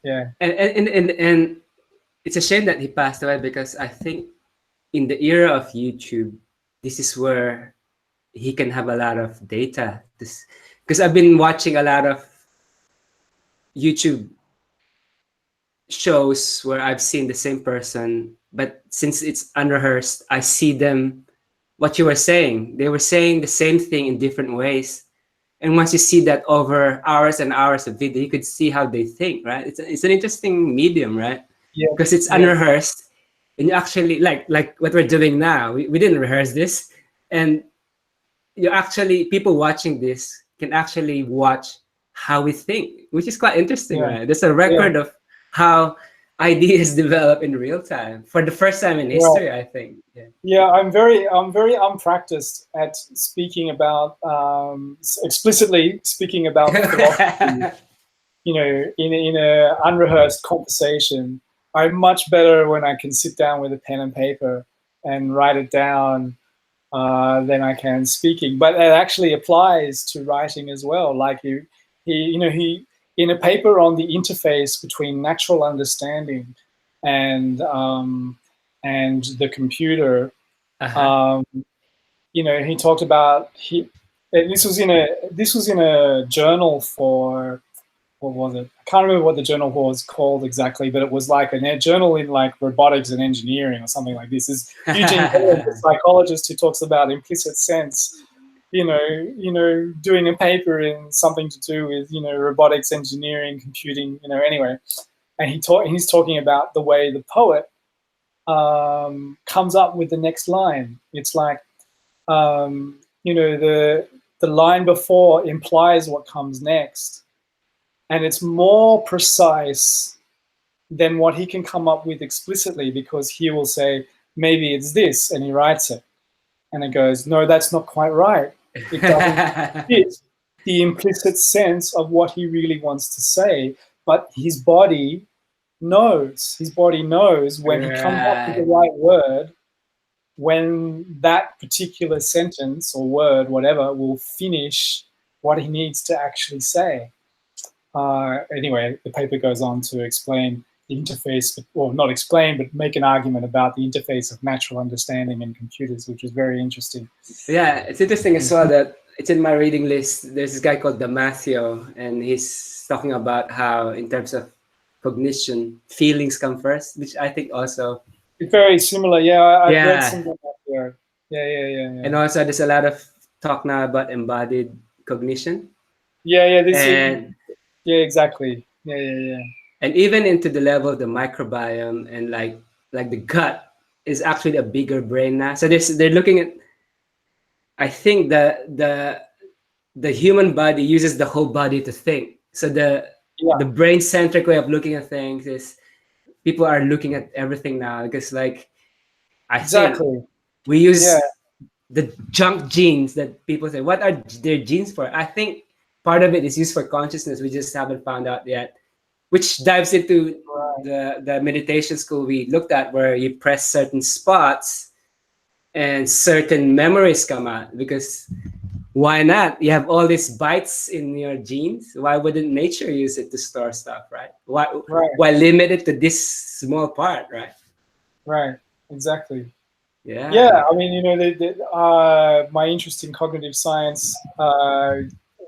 Yeah. And it's a shame that he passed away because I think in the era of YouTube, this is where he can have a lot of data. Because I've been watching a lot of YouTube shows where I've seen the same person, but since it's unrehearsed, I see them. What you were saying, they were saying the same thing in different ways. And once you see that over hours and hours of video, you could see how they think, right? It's an interesting medium, right? Because Yes. it's Yes. unrehearsed, and you actually like what we're doing now. We didn't rehearse this, and you actually people watching this can actually watch how we think, which is quite interesting, Yeah. right? There's a Yeah. record of how ideas develop in real time for the first time in Right. history, I think. Yeah. Yeah. I'm very unpracticed at speaking about explicitly speaking about philosophy. You know, in a unrehearsed conversation. I'm much better when I can sit down with a pen and paper and write it down than I can speaking. But it actually applies to writing as well. Like he in a paper on the interface between natural understanding and the computer. Uh-huh. Um, he talked about and this was in a journal for what was it? I can't remember what the journal was called exactly, but it was like a journal in like robotics and engineering or something like this. Is Eugene Kelly, the psychologist who talks about implicit sense, doing a paper in something to do with robotics, engineering, computing, anyway, and he's talking about the way the poet comes up with the next line. It's like the line before implies what comes next, and it's more precise than what he can come up with explicitly, because he will say, maybe it's this, and he writes it. And it goes, no, that's not quite right. It doesn't fit the implicit sense of what he really wants to say. But his body knows. His body knows when he comes up with the Right. right word, when that particular sentence or word, whatever, will finish what he needs to actually say. Anyway, the paper goes on to explain the interface, or not explain, but make an argument about the interface of natural understanding and computers, which is very interesting. Yeah, it's interesting as well that it's in my reading list. There's this guy called Damasio, and he's talking about how, in terms of cognition, feelings come first, which I think also, It's very similar. Yeah, I've read some yeah. of that there. Yeah, yeah, yeah, yeah. And also, there's a lot of talk now about embodied cognition, Yeah, yeah. and Yeah, exactly. Yeah, yeah, yeah. even into the level of the microbiome and like the gut is actually a bigger brain now. So they're looking at. I think the human body uses the whole body to think. So Yeah, the brain centric way of looking at things is people are looking at everything now because like I think exactly. we Yeah, use the junk genes that people say what are their genes for. I think part of it is used for consciousness. We just haven't found out yet, which dives into right. the meditation school we looked at where you press certain spots and certain memories come out because why not? You have all these bytes in your genes. Why wouldn't nature use it to store stuff, right? Right, Why limit it to this small part, right? right. Exactly. Yeah. Yeah, I mean, my interest in cognitive science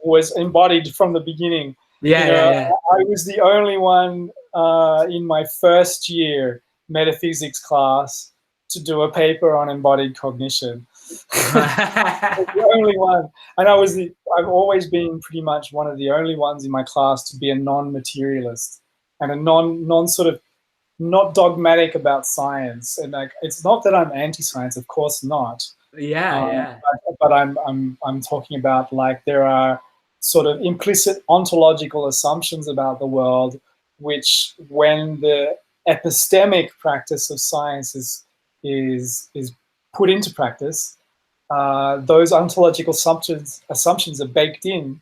was embodied from the beginning. Yeah, yeah, yeah. I was the only one in my first year metaphysics class to do a paper on embodied cognition. The only one, and I've always been pretty much one of the only ones in my class to be a non-materialist and a non sort of not dogmatic about science. And like, it's not that I'm anti-science, of course not. Yeah, Um, yeah. but I'm talking about like there are sort of implicit ontological assumptions about the world, which when the epistemic practice of science is put into practice, those ontological assumptions are baked in.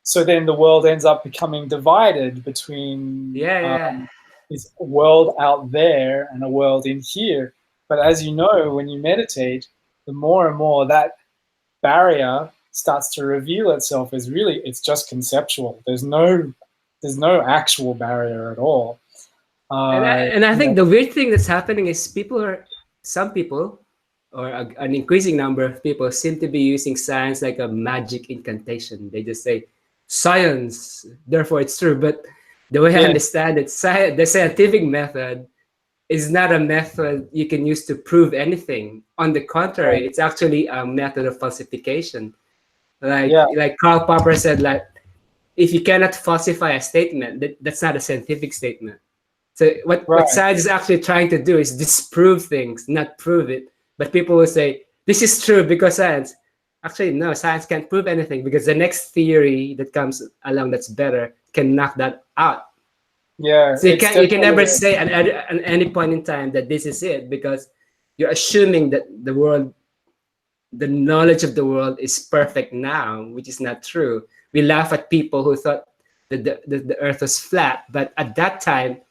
So then the world ends up becoming divided between this world out there and a world in here. But as you know, when you meditate, the more and more that barrier starts to reveal itself as really it's just conceptual. There's no actual barrier at all. And I think the weird thing that's happening is some people, or an increasing number of people, seem to be using science like a magic incantation. They just say science, therefore it's true. But the way I understand it, the scientific method is not a method you can use to prove anything. On the contrary, it's actually a method of falsification. Like Karl Popper said, like if you cannot falsify a statement, that's not a scientific statement. So what science is actually trying to do is disprove things, not prove it. But people will say, this is true because science. Actually, no, science can't prove anything because the next theory that comes along that's better can knock that out. Yeah. So you can never say at any point in time that this is it, because you're assuming that the knowledge of the world is perfect now, which is not true. We laugh at people who thought that the earth was flat, but at that time,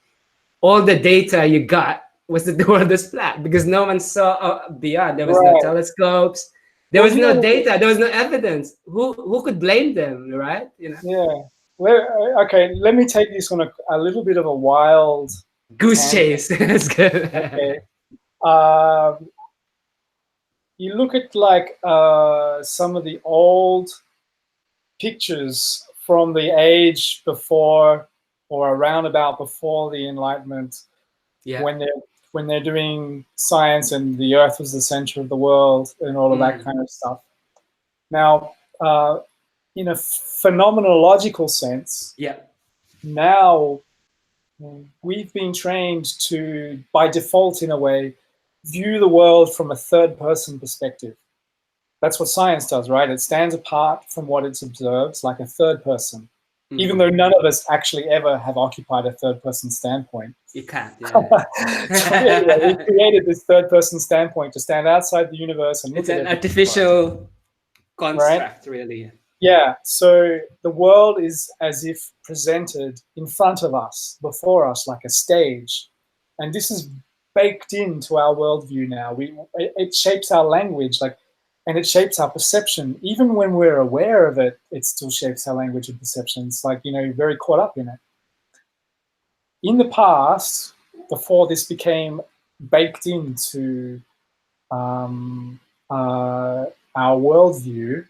all the data you got was that the world was flat because no one saw beyond. There was no telescopes. There was no data. There was no evidence. Who could blame them, right? You know. Yeah. Well, okay. Let me take this on a little bit of a wild goose chase. That's good. Okay. You look at like some of the old pictures from the age before or around about before the Enlightenment, when they're doing science and the Earth was the center of the world and all of that kind of stuff. Now, in a phenomenological sense, now we've been trained to, by default in a way, view the world from a third-person perspective. That's what science does, right? It stands apart from what it observes like a third person, even though none of us actually ever have occupied a third-person standpoint. You can't, So anyway, we created this third-person standpoint to stand outside the universe and look it's at an artificial construct, really. Yeah, so the world is as if presented in front of us, before us, like a stage. And this is baked into our worldview now. It shapes our language, and it shapes our perception. Even when we're aware of it, it still shapes our language and perception. It's like, very caught up in it. In the past, before this became baked into our worldview,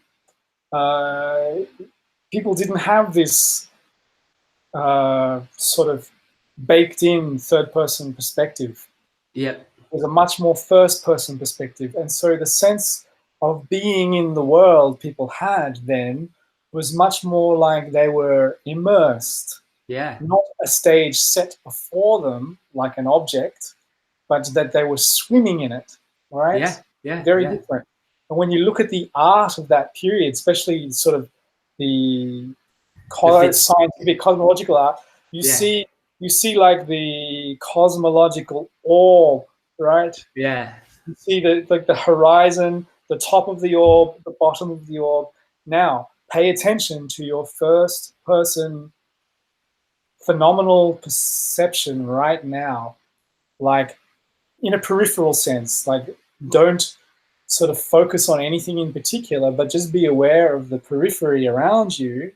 people didn't have this sort of baked-in third-person perspective. It was a much more first-person perspective, and so the sense of being in the world people had then was much more like they were immersed. Not a stage set before them like an object, but that they were swimming in it. Right? Very different. And when you look at the art of that period, especially sort of the scientific cosmological art, you see like the cosmological orb, right? You see the horizon, the top of the orb, the bottom of the orb. Now, pay attention to your first person phenomenal perception right now, like in a peripheral sense, like don't sort of focus on anything in particular, but just be aware of the periphery around you.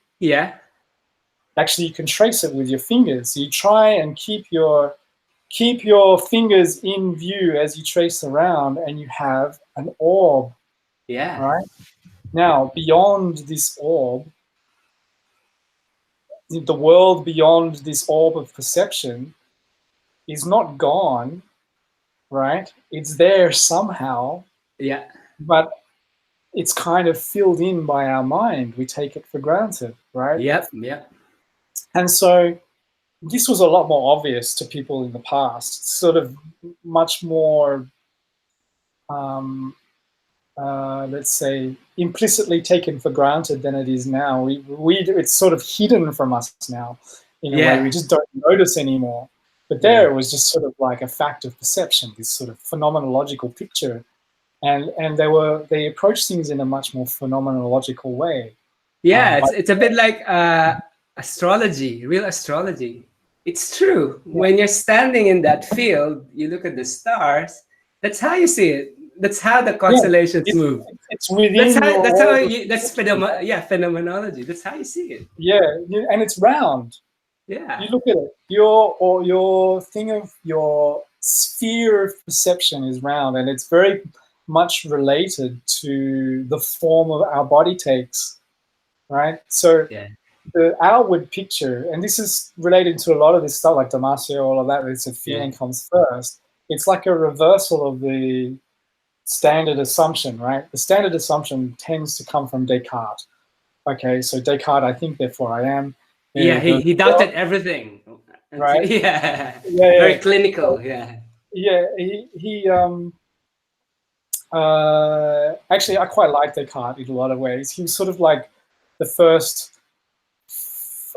Actually, you can trace it with your fingers. You try and keep your fingers in view as you trace around, and you have an orb. Right? Now, beyond this orb, the world beyond this orb of perception is not gone, right? It's there somehow. But it's kind of filled in by our mind. We take it for granted, right? And so this was a lot more obvious to people in the past, sort of much more let's say, implicitly taken for granted than it is now. It's sort of hidden from us now, in a way. We Yeah. just don't notice anymore. But Yeah. there it was just sort of like a fact of perception, this sort of phenomenological picture, and they approached things in a much more phenomenological way. Yeah, But it's a bit like astrology, real astrology. It's true. yeah, When you're standing in that field, you look at the stars. That's how you see it. That's how the yeah, constellations it, move. it's within your That's how world of you, perception, right? yeah, phenomenology. That's how you see it. Yeah, and it's round. You Yeah. look at it, your thing of your sphere of perception is round, and it's very much related to the form of our body takes, right? So Yeah. the outward picture, and this is related to a lot of this stuff like Damasio, all of that, it's a Yeah. feeling comes first. It's like a reversal of the standard assumption, right? The standard assumption tends to come from Descartes. Okay, so Descartes, I think, therefore I am. Yeah, The he doubted everything until right? yeah. Yeah, Very yeah. clinical, yeah. Yeah, he actually, I quite like Descartes in a lot of ways. He was sort of like the first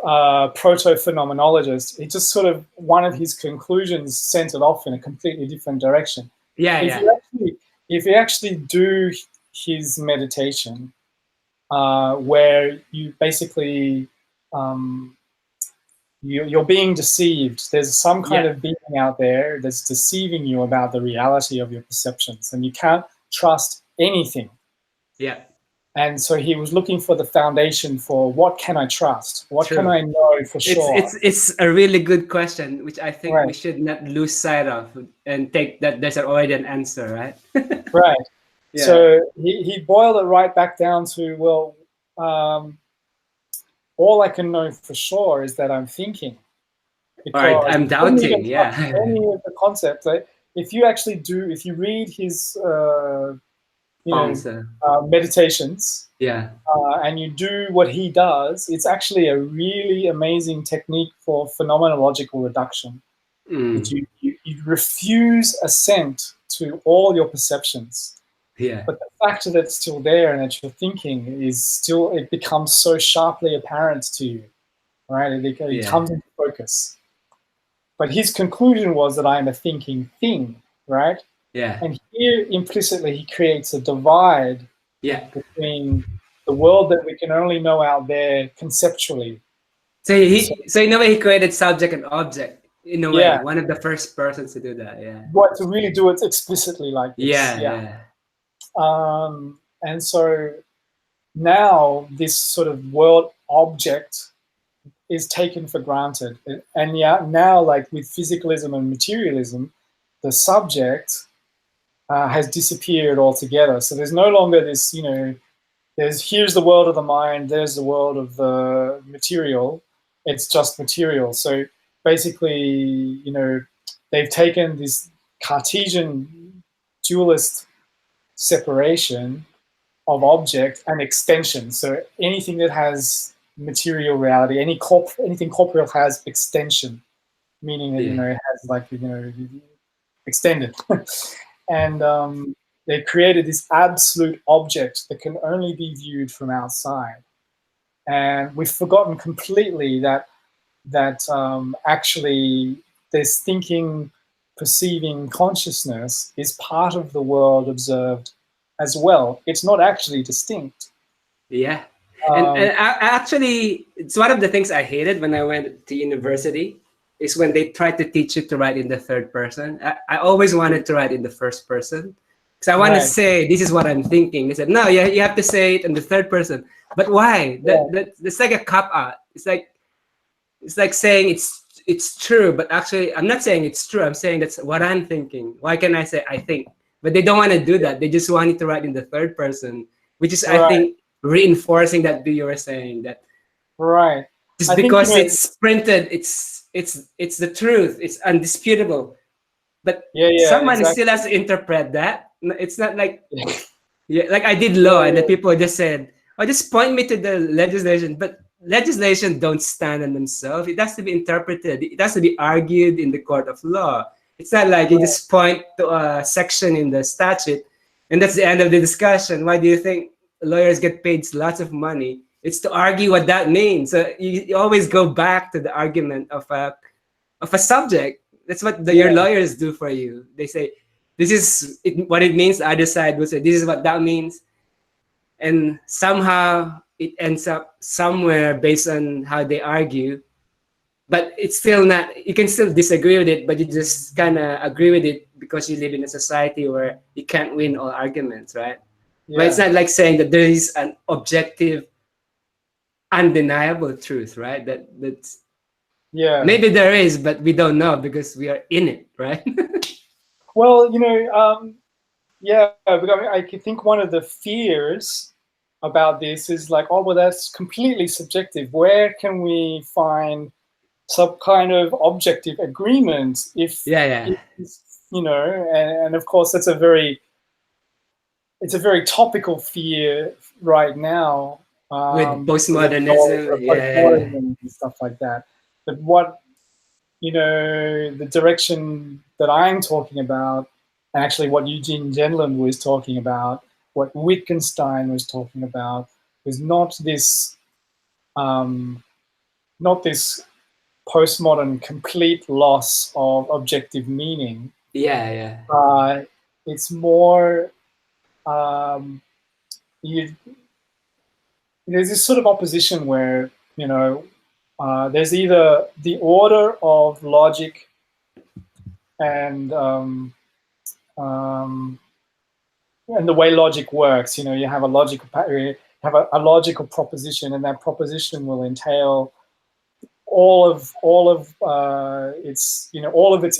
proto-phenomenologist. He just sort of, one of his conclusions sent it off in a completely different direction. Yeah, If yeah. you actually, if you actually do his meditation, where you basically you're being deceived. There's some kind Yeah. of being out there that's deceiving you about the reality of your perceptions, and you can't trust anything. Yeah. And so he was looking for the foundation for what can I trust? What can True. I know for sure? It's a really good question, which I think Right, we should not lose sight of and take that there's already an answer, right? right. Yeah. So he boiled it right back down to, well, um, all I can know for sure is that I'm thinking, All right, because I'm he couldn't even doubting. trust Yeah. any of the concepts. Like, if you actually do, if you read his, you know, Palms. meditations, Yeah. and you do what he does, it's actually a really amazing technique for phenomenological reduction. That Mm. you refuse assent to all your perceptions, Yeah. but the fact that it's still there and that you're thinking is still, it becomes so sharply apparent to you, right? It Yeah. comes into focus. But his conclusion was that I am a thinking thing, right? Yeah. And here implicitly he creates a divide Yeah. between the world that we can only know out there conceptually. So So so in a way he created subject and object in a way. yeah, One of the first persons to do that. Yeah. but to really do it explicitly like this, Yeah. yeah. Yeah. And so now this sort of world object is taken for granted, and yeah, now like with physicalism and materialism, the subject has disappeared altogether. So there's no longer this, here's the world of the mind, there's the world of the material. It's just material. So basically, they've taken this Cartesian dualist separation of object and extension. So anything that has material reality, anything corporeal has extension, meaning that Yeah. it has like extended. And they created this absolute object that can only be viewed from outside. And we've forgotten completely that actually this thinking, perceiving consciousness is part of the world observed as well. It's not actually distinct. Yeah. Um, And actually, it's one of the things I hated when I went to university is when they tried to teach you to write in the third person. I always wanted to write in the first person because I want to right. say this is what I'm thinking. They said no, you have to say it in the third person. But why? Yeah. That's like a cop out. It's like saying it's true, but actually I'm not saying it's true. I'm saying that's what I'm thinking. Why can I say I think? But they don't want to do that. They just want it to write in the third person, which is I Right. think reinforcing that you were saying that Right. just I think, because it's printed, it's the truth. It's undisputable. But yeah, someone still exactly. has to interpret that. It's not like Yeah, yeah, like I did law and the people just said, "Oh, just point me to the legislation." But legislation don't stand on themselves. It has to be interpreted. It has to be argued in the court of law. It's not like you right, just point to a section in the statute And that's the end of the discussion. Why do you think lawyers get paid lots of money? It's to argue what that means. So you always go back to the argument of a subject. That's what your Yeah, lawyers do for you. They say, this is what it means. The other side will say, this is what that means. And somehow it ends up somewhere based on how they argue. But it's still not, you can still disagree with it, but you just kind of agree with it because you live in a society where you can't win all arguments, right? But it's yeah, not like saying that there is an objective, undeniable truth, right? That's yeah. maybe there is, but we don't know because we are in it, right? Well, yeah, but I mean, I could think one of the fears about this is like, oh, well, that's completely subjective. Where can we find some kind of objective agreement Yeah, yeah. if and of course that's it's a very topical fear right now, With because of postmodernism, yeah, postmodernism and stuff like that. But what the direction that I'm talking about, and actually what Eugene Gendlin was talking about, what Wittgenstein was talking about, was um, not this postmodern complete loss of objective meaning. yeah, yeah. Uh, it's more you, there's this sort of opposition where there's either the order of logic and um, and the way logic works. You have a logical proposition, and that proposition will entail all of its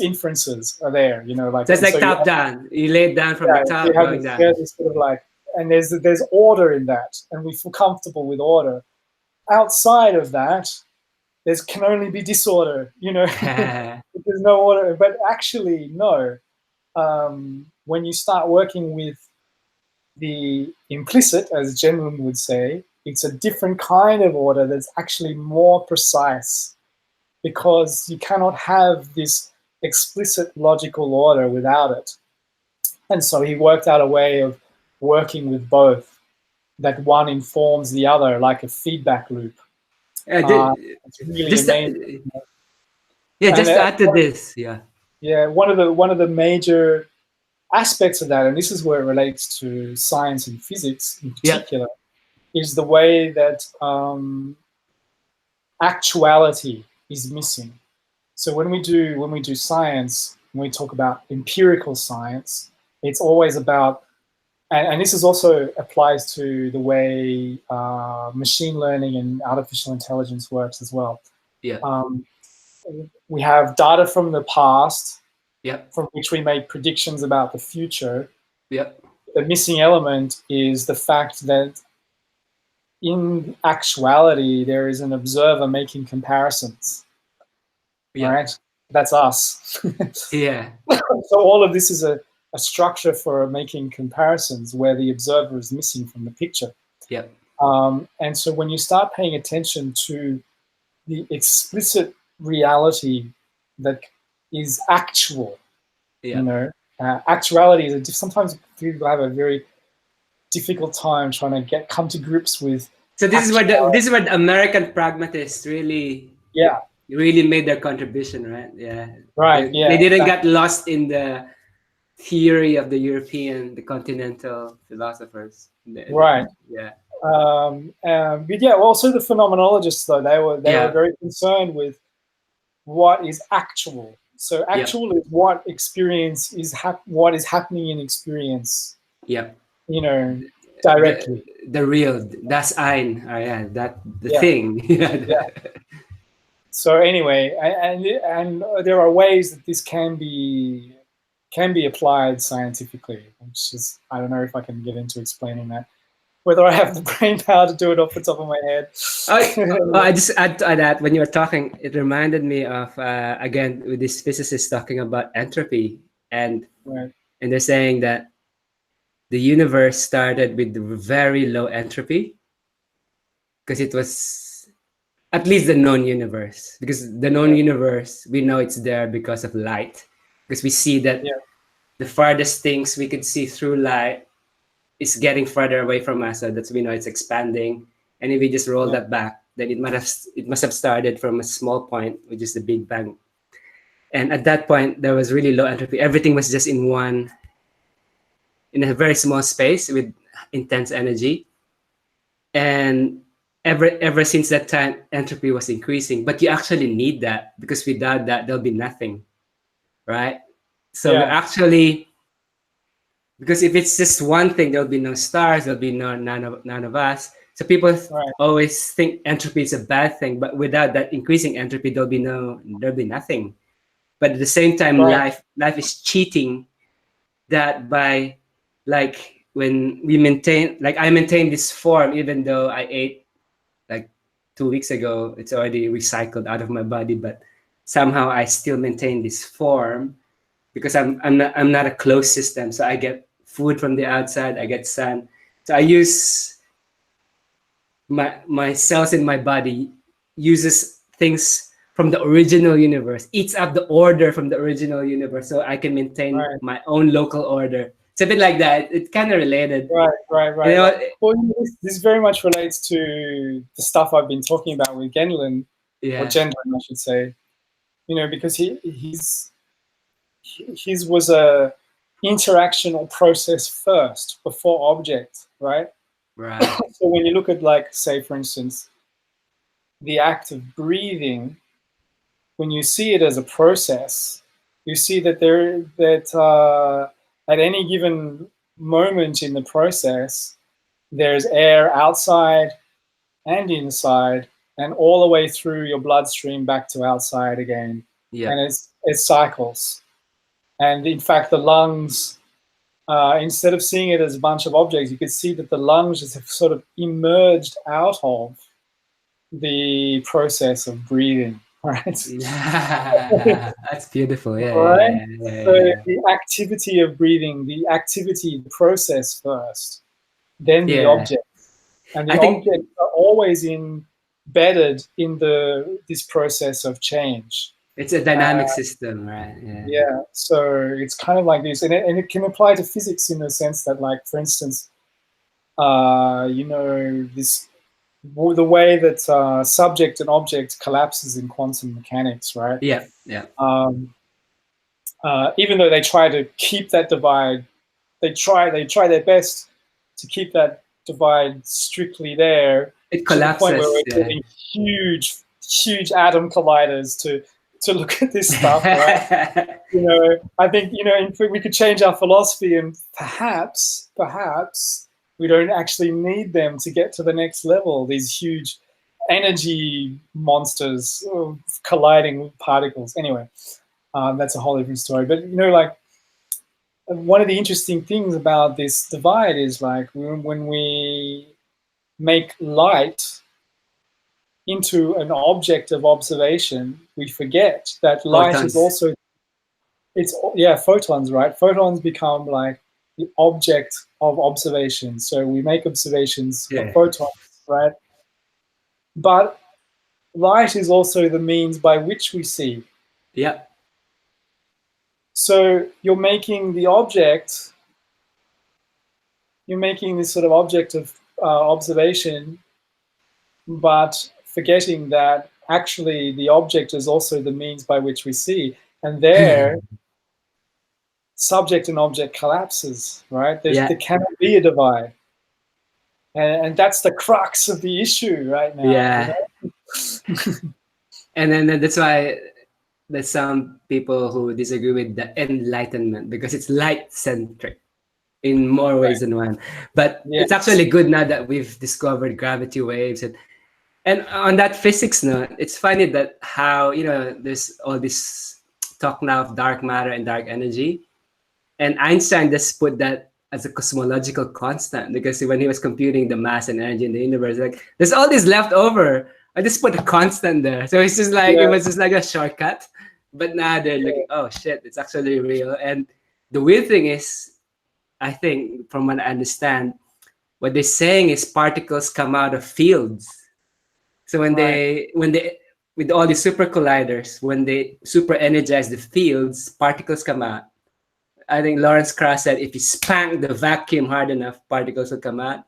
inferences are there. Like, So it's and so like top down. You lay it down from the you top, have going this, you down. have this sort of like, and there's order in that, and we feel comfortable with order. Outside of that, there can only be disorder. There's no order. But actually, no. When you start working with the implicit, as Jenlin would say, it's a different kind of order that's actually more precise, because you cannot have this explicit logical order without it. And so he worked out a way of working with both, that one informs the other like a feedback loop. It's really Just amazing. yeah, And just to add to this, yeah, yeah, one of the major aspects of that, and this is where it relates to science and physics in yeah, particular, is the way that actuality is missing. So when we do science, when we talk about empirical science, it's always about, and this is also applies to the way machine learning and artificial intelligence works as well. yeah, We have data from the past, yeah, from which we make predictions about the future. yeah, The missing element is the fact that in actuality, there is an observer making comparisons. All yeah, right, that's us. yeah, So all of this is a structure for making comparisons where the observer is missing from the picture. yeah, And so when you start paying attention to the explicit reality that is actual, yeah. actuality is sometimes people have a very difficult time trying to come to grips with. So this is where the American pragmatists really Yeah, really made their contribution, right? Yeah, right. they Yeah, didn't exactly. get lost in the theory of the continental philosophers. Right. Yeah, But yeah, also the phenomenologists, though, they were yeah, very concerned with what is actual. So yeah, actual is what experience is what is happening in experience, yeah. you know, The directly. the real das ein. Oh, yeah, that the Yeah, thing. yeah. So anyway, and there are ways that this can be applied scientifically, which is, I don't know if I can get into explaining that. Whether I have the brain power to do it off the top of my head. I just add to that, when you were talking, it reminded me of again with this physicist talking about entropy, and Right. they're saying that the universe started with very low entropy because it was at least the known universe, because the known Yeah. universe, we know it's there because of light, because we see that Yeah. the farthest things we could see through light is getting further away from us, so that's we know it's expanding. And if we just roll Yeah. that back, then it must have started from a small point, which is the Big Bang. And at that point, there was really low entropy. Everything was just in a very small space with intense energy. And ever since that time, entropy was increasing. But you actually need that, because without that, there'll be nothing, right? So we Yeah. actually, because if it's just one thing, there'll be no stars, there'll be none of us. So people Right. always think entropy is a bad thing, but without that increasing entropy, there'll be nothing. But at the same time, Right. life is cheating that by, like, when we maintain, like, I maintain this form even though I ate like 2 weeks ago, it's already recycled out of my body, but somehow I still maintain this form because I'm not a closed system. So I get food from the outside, I get sun. So I use my cells in my body uses things from the original universe, eats up the order from the original universe, so I can maintain Right. my own local order. It's a bit like that. It's kind of related. Right. Right. You Right. know, Well, this very much relates to the stuff I've been talking about with Genlin, or yeah, Gendlin, I should say. Because his was a interaction or process first before object, right? right. So when you look at, like, say, for instance, the act of breathing, when you see it as a process, you see that at any given moment in the process, there's air outside and inside, and all the way through your bloodstream back to outside again, and Yep. it cycles. And in fact, the lungs, instead of seeing it as a bunch of objects, you could see that the lungs just have sort of emerged out of the process of breathing, right? That's beautiful. Yeah, yeah, Right? yeah, yeah, So yeah. the activity of breathing, the process first, then the Yeah, object. And the I think objects are always embedded in this process of change. it's a dynamic system, right? Yeah. Yeah, so it's kind of like this, and it can apply to physics in the sense that, like, for instance, this the way that subject and object collapses in quantum mechanics, right? Yeah, yeah. Um, Even though they try to keep that divide, they try their best to keep that divide strictly there, It to the point where collapses. we're getting huge atom colliders to look at this stuff, right? Yeah. I think, we could change our philosophy, and perhaps we don't actually need them to get to the next level. These huge energy monsters colliding particles. Anyway, that's a whole different story. But like, one of the interesting things about this divide is, like, when we make light into an object of observation, we forget that light is Photons. also, yeah, photons, right? Photons become like the object of observation. So we make observations of Yeah. photons, right? But light is also the means by which we see. Yep. So you're making this sort of object of observation, but forgetting that actually the object is also the means by which we see. And there, subject and object collapses, right? Yeah. There cannot be a divide. And that's the crux of the issue right now, Yeah. And then that's why there's some people who disagree with the enlightenment, because it's light centric in more Right. ways than one. But it's Yes. actually good now that we've discovered gravity waves, and on that physics note, it's funny that how, there's all this talk now of dark matter and dark energy, and Einstein just put that as a cosmological constant, because when he was computing the mass and energy in the universe, like, there's all this left over. I just put a constant there, so it's just like, it Yeah. was just like a shortcut. But now they're looking, oh shit, it's actually real. And the weird thing is, I think from what I understand, what they're saying is particles come out of fields. So Right. when they with all the super colliders, when they super energize the fields, particles come out. I think Lawrence Krauss said if you spank the vacuum hard enough, particles will come out.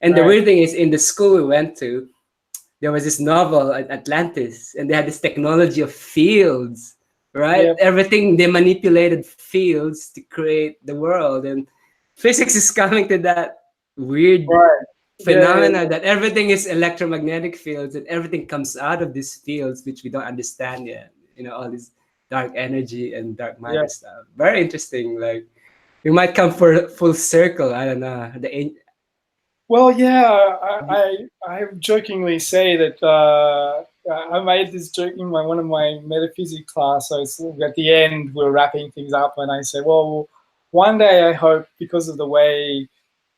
And the Right. weird thing is, in the school we went to, there was this novel at Atlantis, and they had this technology of fields, right? Yep. Everything, they manipulated fields to create the world, and physics is coming to that weird Right. Yeah. phenomena that everything is electromagnetic fields, and everything comes out of these fields which we don't understand yet. You know, all this dark energy and dark Yeah. matter stuff. Very interesting. Like we might come for full circle. I don't know. Well, yeah, I jokingly say that I made this joke in one of my metaphysics class. So it's, at the end, we're wrapping things up, and I say, well, one day I hope, because of the way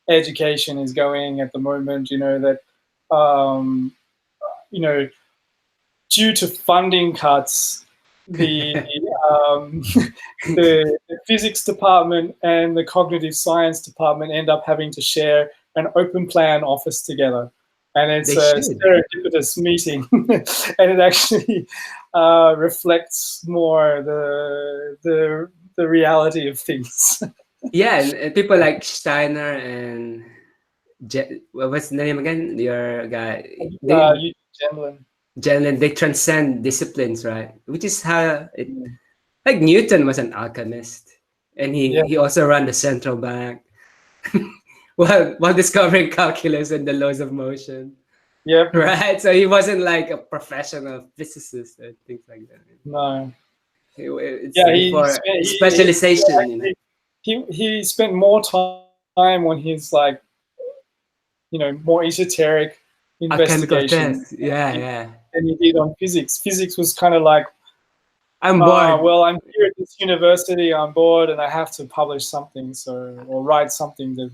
education is going at the moment, that um, you know, due to funding cuts, the um, the physics department and the cognitive science department end up having to share an open plan office together, and it's They a should. serendipitous meeting, and it actually reflects more the reality of things. Yeah, and people like Steiner and what's the name again? Your guy, You gentlemen. Gentlemen, they transcend disciplines, right? Which is how it. Like Newton was an alchemist, and Yeah. he also ran the central bank while discovering calculus and the laws of motion, Yep. right? So he wasn't like a professional physicist and things like that. No. It's Yeah. before specialization, you know. He spent more time on his, like, more esoteric Alchemical investigation test, yeah, yeah. than he did on physics. Physics was kind of like, I'm bored. well, I'm here at this university, I'm bored, and I have to publish something, or write something to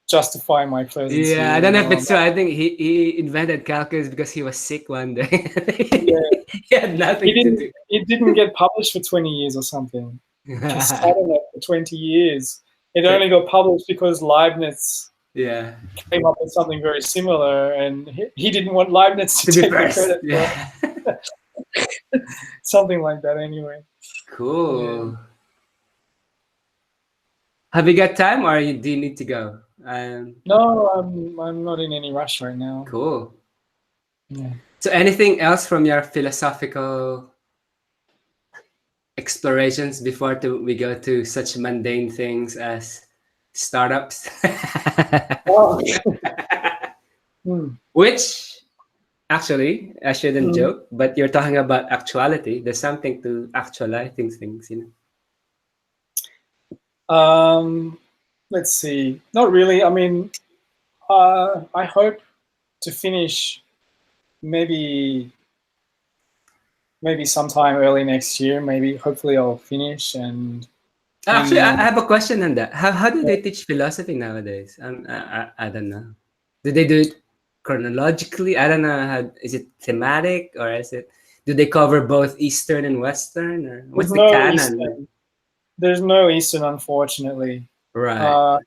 justify my presence Yeah, I here. don't know if it's true. I think he invented calculus because he was sick one day. Yeah, He had nothing to do. it didn't get published for 20 years or something. Just sat on it for 20 years. It only got published because Leibniz Yeah. came up with something very similar, and he didn't want Leibniz to To be take the first. credit for Yeah. it. Something like that, anyway. Cool. Yeah. Have you got time, or do you need to go? No, I'm not in any rush right now. Cool. Yeah. So, anything else from your philosophical explorations before we go to such mundane things as startups? Oh. Hmm. Which, actually, I shouldn't Hmm. joke, but you're talking about actuality. There's something to actualizing things, you know. Let's see. Not really. I mean, I hope to finish maybe sometime early next year. Maybe, hopefully, I'll finish, and Actually, I then have a question on that. How do they teach philosophy nowadays? I don't know. Do they do it chronologically? I don't know. Is it thematic, or is it? Do they cover both Eastern and Western, or there's what's the no canon? Eastern. There's no Eastern, unfortunately. Right. Uh,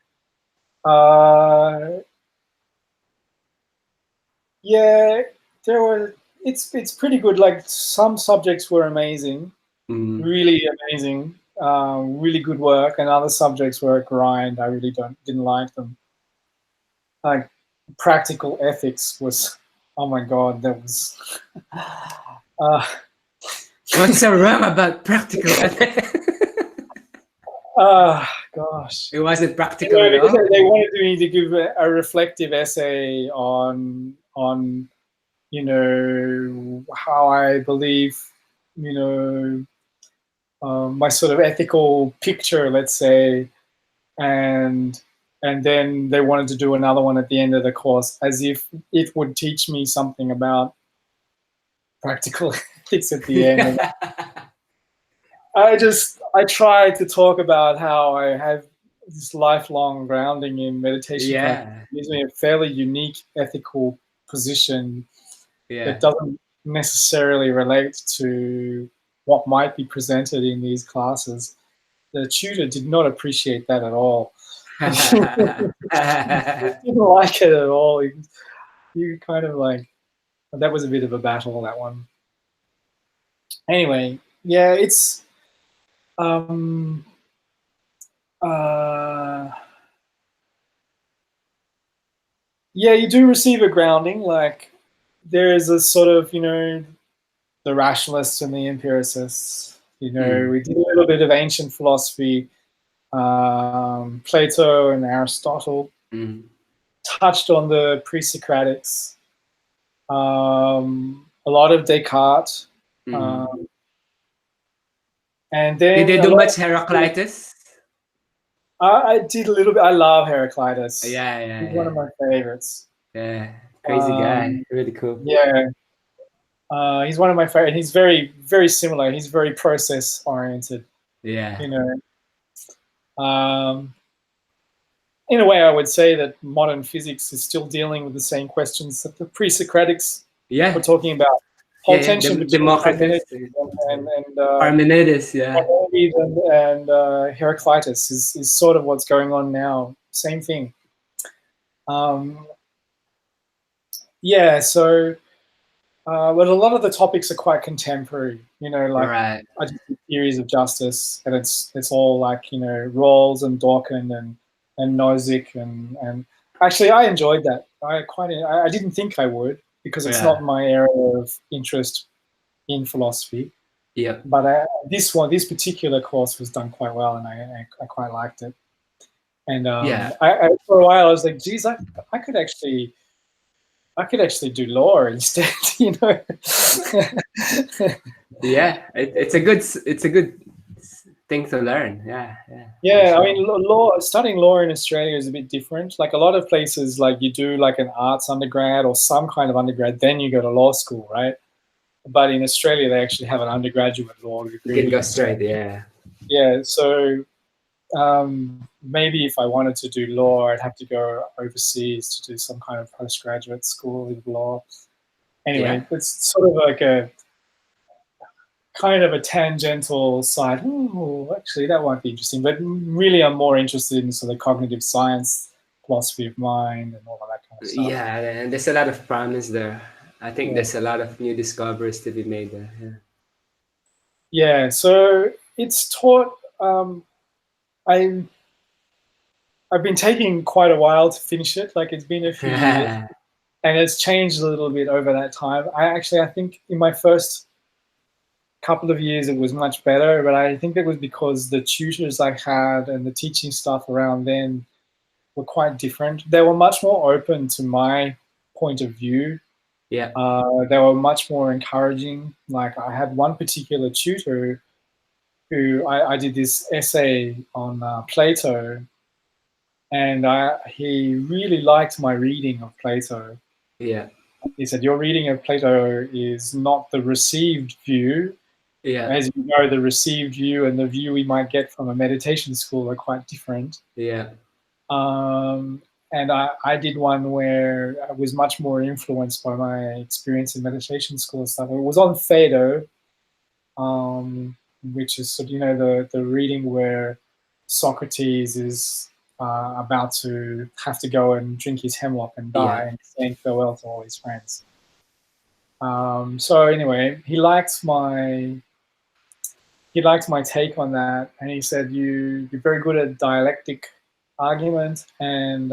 uh, yeah, there were. It's pretty good. Like, some subjects were amazing, Mm. really amazing, really good work, and other subjects were a grind. I really didn't like them. Like, practical ethics was, oh my god, that was. Uh, What's so wrong about practical ethics? Gosh. It wasn't practical at Because all. they wanted me to give a reflective essay on how I believe, my sort of ethical picture, let's say, and then they wanted to do another one at the end of the course, as if it would teach me something about practical ethics at the end. And I tried to talk about how I have this lifelong grounding in meditation practice. Yeah. It gives me a fairly unique ethical position that Yeah. doesn't necessarily relate to what might be presented in these classes. The tutor did not appreciate that at all. He didn't like it at all. He kind of, like, that was a bit of a battle, that one. Anyway, yeah, it's Uh, yeah, you do receive a grounding. Like there is a sort of, the rationalists and the empiricists. Mm. We did a little bit of ancient philosophy, Plato and Aristotle, Mm. touched on the pre-Socratics, a lot of Descartes, Mm. um, and Did then they a do lot much of, Heraclitus? I did a little bit. I love Heraclitus. Yeah, yeah, He's one of yeah. my favorites. Yeah. Crazy guy. Um, Really cool. yeah, he's one of my favorite. He's very, very similar. He's very process oriented. Yeah. You know, in a way, I would say that modern physics is still dealing with the same questions that the pre-Socratics were Yeah. talking about. Yeah, Whole yeah. tension between Democritus. Parmenides and Parmenides, yeah. Parmenides and Heraclitus is sort of what's going on now. Same thing. Um, yeah, so but a lot of the topics are quite contemporary. Like Right. I just do theories of justice, and it's all like Rawls and Dawkins and Nozick and actually I enjoyed that. I didn't think I would because it's Yeah. not my area of interest in philosophy. Yep. But this particular course was done quite well, and I quite liked it. And Yeah. for a while I was like, geez, I could actually do law instead, Yeah. It's a good thing to learn. Yeah. Yeah. For Yeah, I sure. mean, studying law in Australia is a bit different. Like a lot of places, like you do like an arts undergrad or some kind of undergrad, then you go to law school, right? But in Australia, they actually have an undergraduate law You can degree. go straight. Yeah. Yeah, so maybe if I wanted to do law, I'd have to go overseas to do some kind of postgraduate school of law. Yeah. Anyway, it's sort of like a kind of a tangential side. Oh, actually, that might be interesting. But really, I'm more interested in sort of cognitive science, philosophy of mind, and all of that kind of stuff. Yeah. And there's a lot of promise there. I think Yeah. there's a lot of new discoveries to be made there. Yeah. Yeah. So it's taught. I I've been taking quite a while to finish it. Like it's been a few years, and it's changed a little bit over that time. I think in my first couple of years it was much better, but I think it was because the tutors I had and the teaching staff around then were quite different. They were much more open to my point of view. Yeah. They were much more encouraging. Like I had one particular tutor who I did this essay on Plato, and he really liked my reading of Plato. Yeah. He said, "Your reading of Plato is not the received view. Yeah. As you know, the received view and the view we might get from a meditation school are quite different." Yeah. Um, and I did one where I was much more influenced by my experience in meditation school and stuff. It was on Phaedo, which is sort of, the reading where Socrates is about to have to go and drink his hemlock and die, Yeah. and saying farewell to all his friends. So anyway, he liked my take on that, and he said you're very good at dialectic argument, and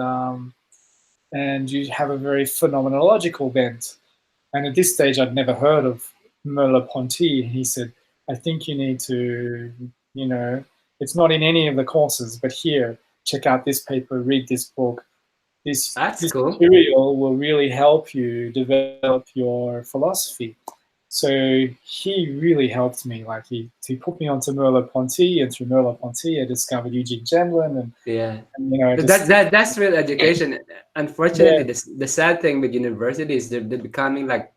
you have a very phenomenological bent. And at this stage, I'd never heard of Merleau-Ponty. He said, I think you need to, it's not in any of the courses, but here, check out this paper, read this book. This That's this cool. material will really help you develop your philosophy. So he really helped me. Like he put me onto Merleau-Ponty, and through Merleau-Ponty, I discovered Eugene Gemlin, Yeah. and That just that that's real education. yeah, Unfortunately, the sad thing with universities, they're becoming like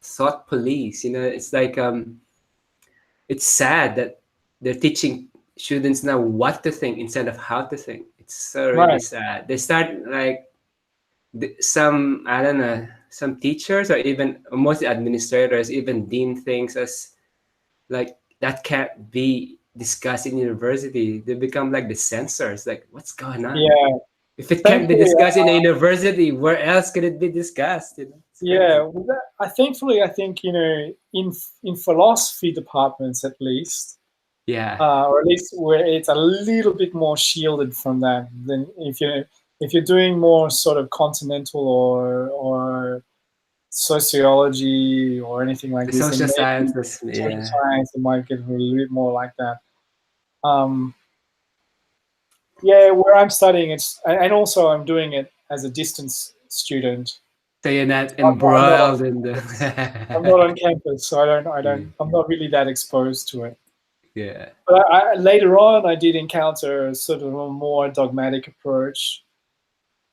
thought police. It's like it's sad that they're teaching students now what to think instead of how to think. It's so really right, sad. They start like some, I don't know, some teachers or even most administrators even deem things as like that can't be discussed in university. They become like the censors. Like, what's going on? yeah. If it can't be Thankfully, discussed in a university, where else could it be discussed? It's yeah. crazy. Well, thankfully, I think in philosophy departments at least, Yeah. or at least where it's a little bit more shielded from that than if you're doing more sort of continental or sociology or anything like The this, then social maybe sciences, social yeah. science it might get a little bit more like that. Yeah, where I'm studying it's, and also I'm doing it as a distance student. So you're not I'm not on embroiled in campus. I'm not on the campus, so I'm not really that exposed to it. yeah. But later on, I did encounter sort of a more dogmatic approach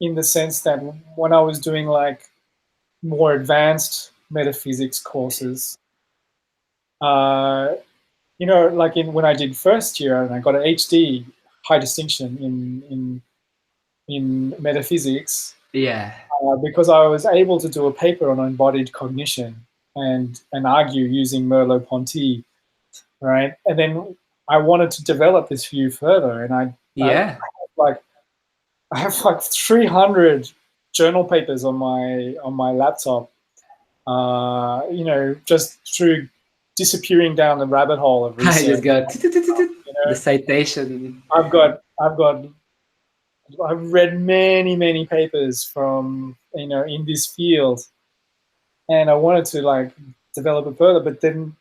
in the sense that when I was doing like more advanced metaphysics courses, uh, like when I did first year and I got an HD, high distinction in metaphysics, Yeah. because I was able to do a paper on embodied cognition and argue using Merleau-Ponty, right? And then I wanted to develop this view further, and Yeah. like I have like 300 journal papers on my laptop. Just through disappearing down the rabbit hole of I just research. got You the know, citation. I've read many papers from in this field, and I wanted to like develop it further, but then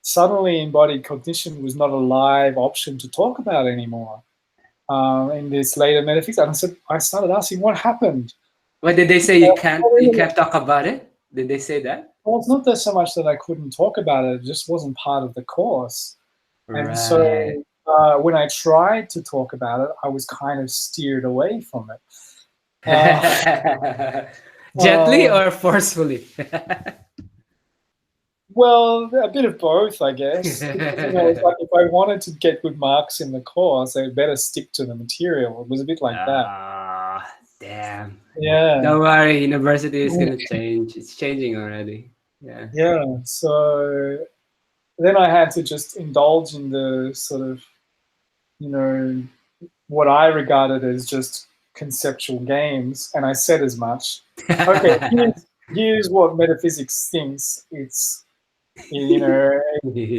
suddenly embodied cognition was not a live option to talk about anymore in this later metaphysics. And I started asking what happened. What did they say? You can't talk about it? Did they say that? Well, it's not that so much that I couldn't talk about it; it just wasn't part of the course. And Right. so when I tried to talk about it, I was kind of steered away from it. Gently Uh, or forcefully? well, a bit of both, I guess, because it's like if I wanted to get good marks in the course, I better stick to the material. It was a bit like that. Ah, damn. Yeah, Don't worry, university is gonna change. It's changing already. Yeah. yeah. So then I had to just indulge in the sort of, you know, what I regarded as just conceptual games, and I said as much. Okay, here's what metaphysics thinks. It's, you know,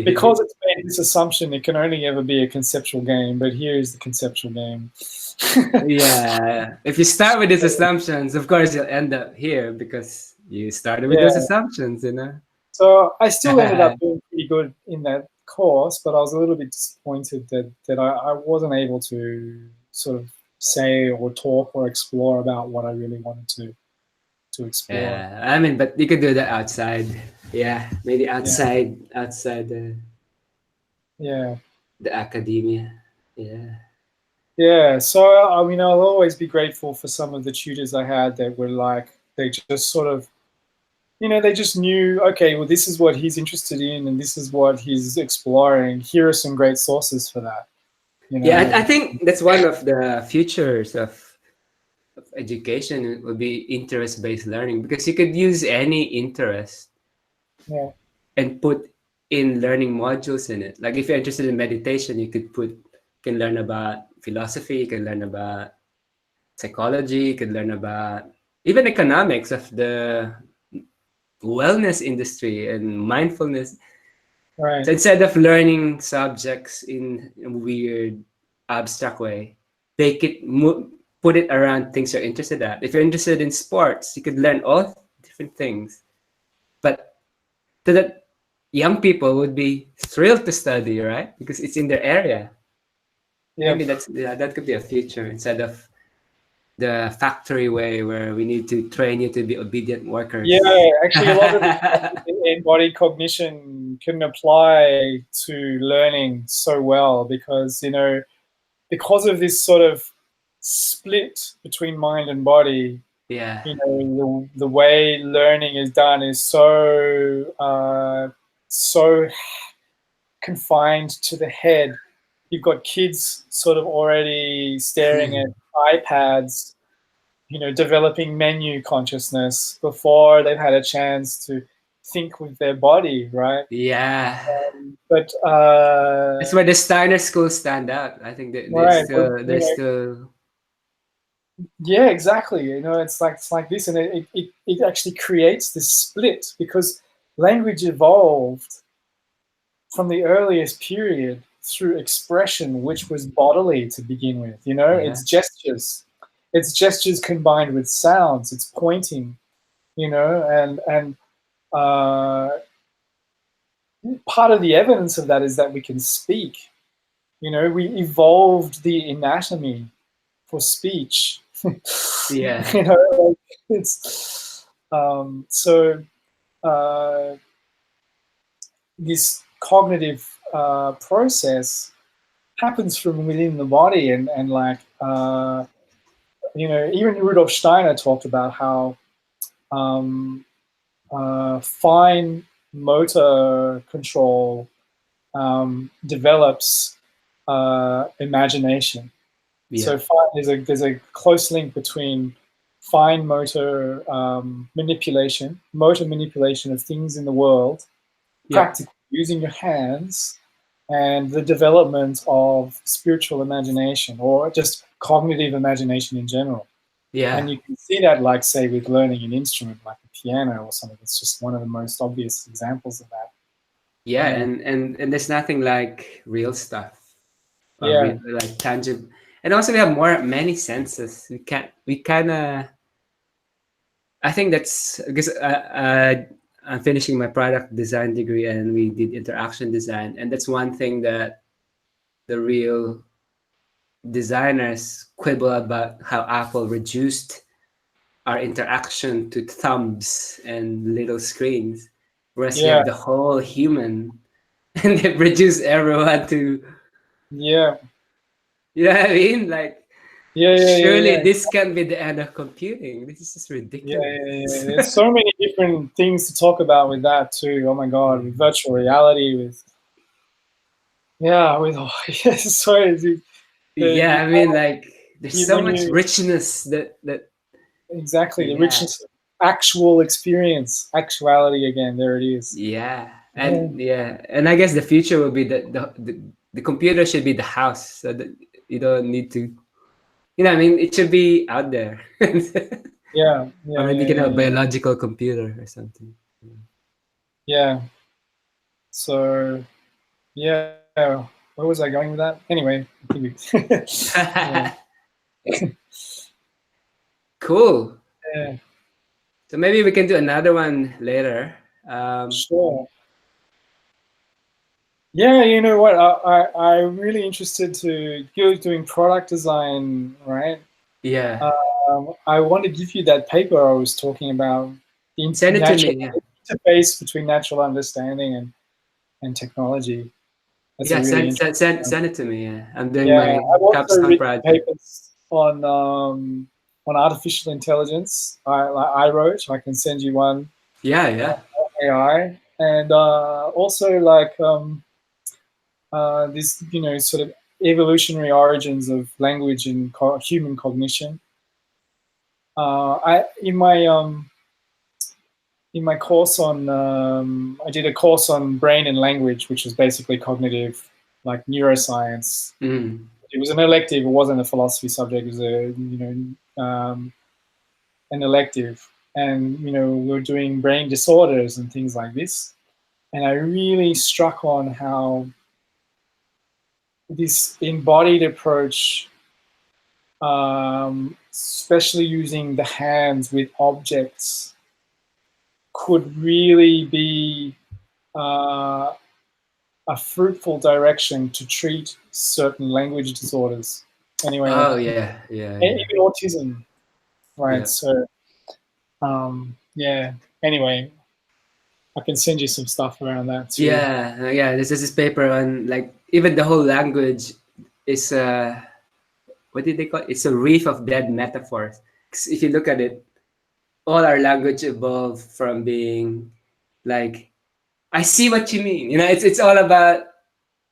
because it's made this assumption, it can only ever be a conceptual game, but here is the conceptual game. Yeah. If you start with these assumptions, of course you'll end up here because you started with Yeah. those assumptions, you know? So I still ended up doing pretty good in that course, but I was a little bit disappointed that I wasn't able to sort of say or talk or explore about what I really wanted to explore. Yeah. I mean, but you could do that outside. Yeah. Maybe Yeah. outside Yeah. the academia. Yeah. Yeah. So, I mean, I'll always be grateful for some of the tutors I had that were like, they just sort of, they just knew, okay, well, this is what he's interested in and this is what he's exploring. Here are some great sources for that, Yeah, I think that's one of the futures of education. It would be interest-based learning because you could use any interest Yeah. and put in learning modules in it. Like if you're interested in meditation, can learn about philosophy, you can learn about psychology, you can learn about even economics of the wellness industry and mindfulness. Right. So instead of learning subjects in a weird, abstract way, make it put it around things you're interested at. If you're interested in sports, you could learn all different things. But to that, young people would be thrilled to study, right? Because it's in their area. Yeah. Maybe that could be a future instead of the factory way where we need to train you to be obedient Yeah, workers. actually, a lot of this embodied cognition can apply to learning so well because, because of this sort of split between mind and body, Yeah. the way learning is done is so confined to the head. You've got kids sort of already staring at iPads, developing menu consciousness before they've had a chance to think with their body, right? Yeah. But That's where the Steiner schools stand out. I think that right, but, they're still yeah, exactly. It's like this, and it actually creates this split because language evolved from the earliest period through expression, which was bodily to begin with. You know, Yeah. it's gestures combined with sounds. It's pointing. You know, and uh, part of the evidence of that is that we can speak. You know, we evolved the anatomy for speech. Yeah. You know, like it's so this cognitive process happens from within the body, and like you know, even Rudolf Steiner talked about how um, fine motor control develops imagination. Yeah. So there's a close link between fine motor manipulation of things in the world, Yep. practically using your hands, and the development of spiritual imagination or just cognitive imagination in general. And Yeah. you can see that, like, say, with learning an instrument like a piano or something. It's just one of the most obvious examples of that. Yeah. Yeah, And there's nothing like real stuff or yeah, like tangible. And also we have many senses. We kind of, I think that's because I'm finishing my product design degree and we did interaction design. And that's one thing that the real designers quibble about, how Apple reduced our interaction to thumbs and little screens, whereas you yeah, have the whole human, and they reduce everyone to, yeah, you know what I mean? Like, yeah, yeah, yeah, surely yeah. this can't be the end of computing. This is just Yeah, yeah, ridiculous. yeah. There's so many different things to talk about with that too. Oh my God, with virtual reality, with yeah, with yeah, sorry, dude. Yeah, You I mean, like, there's you so when much you richness that exactly the yeah, richness of actual experience, actuality again. There it is. yeah, Yeah, and I guess the future will be the computer should be the house, so that you don't need to, you know, I mean, it should be out there. yeah, Or yeah, maybe you yeah, can yeah, have a yeah. biological computer or something. Yeah. So yeah, where was I going with that? Anyway, I think yeah, Cool. yeah, So maybe we can do another one later. Um, sure. Yeah, you know what? I'm really interested to you're doing product design, right? yeah, I want to give you that paper I was talking about, the send it to natural me. Yeah, interface between natural understanding and technology. That's a yeah, really interesting one. send it to me. Yeah, I'm doing Yeah, my I've also capstone written project. papers on artificial intelligence. I wrote. I can send you one Yeah, yeah. AI, and also like this, you know, sort of evolutionary origins of language and human cognition. I in my course on I did a course on brain and language, which was basically cognitive, like neuroscience. Mm. It was an elective. It wasn't a philosophy subject. It was a an elective, and you know we were doing brain disorders and things like this. And I really struck on how this embodied approach, especially using the hands with objects, could really be uh, a fruitful direction to treat certain language disorders. Anyway, Oh yeah, yeah, yeah, even autism, right? yeah, So, yeah. Anyway, I can send you some stuff around that too. yeah. This is this paper on, like, even the whole language is what did they call it? It's a reef of dead metaphors. 'Cause if you look at it, all our language evolved from being like, I see what you mean. You know, it's all about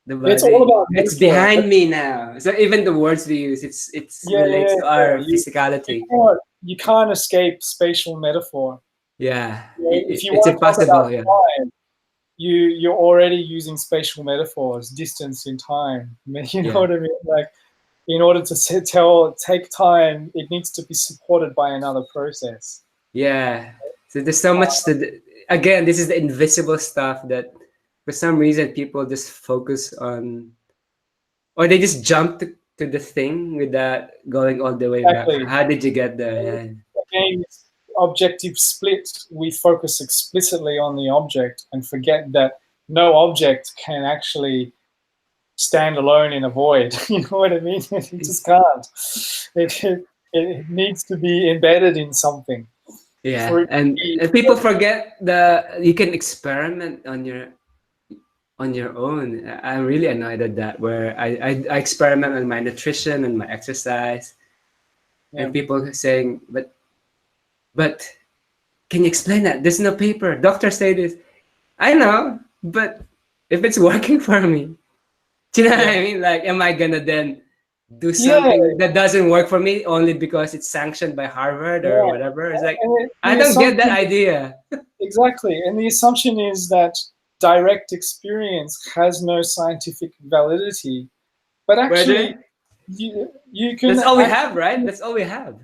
the It's all body. about It's metaphor. behind me now. So even the words we use, it's Yeah, yeah, relates yeah. to Yeah. our physicality. You can't escape spatial metaphor. Yeah, You know, if you it's want to talk about impossible. Yeah, time, you're already using spatial metaphors, distance in time. You know yeah, what I mean? Like, in order to take time, it needs to be supported by another process. yeah. So there's so much to. Again, this is the invisible stuff that, for some reason, people just focus on. or they just jump to the thing without going all the way back. Exactly. How did you get there? Yeah. Again, it's objective split. We focus explicitly on the object and forget that no object can actually stand alone in a void. You know what I mean? It just can't. It needs to be embedded in something. For Yeah, it to be, and people forget the you can experiment on your own. I'm really annoyed at that, where I experiment on my nutrition and my exercise, yeah, and people saying, but can you explain that? There's no paper. Doctors say this. I know, but if it's working for me, do you know what yeah, I mean? Like, am I gonna then do yeah, something that doesn't work for me only because it's sanctioned by Harvard or yeah. whatever? It's like, And I the don't get that assumption, idea. exactly, and the assumption is that direct experience has no scientific validity. But actually, Whether you can that's all we have, right? actually That's all we have.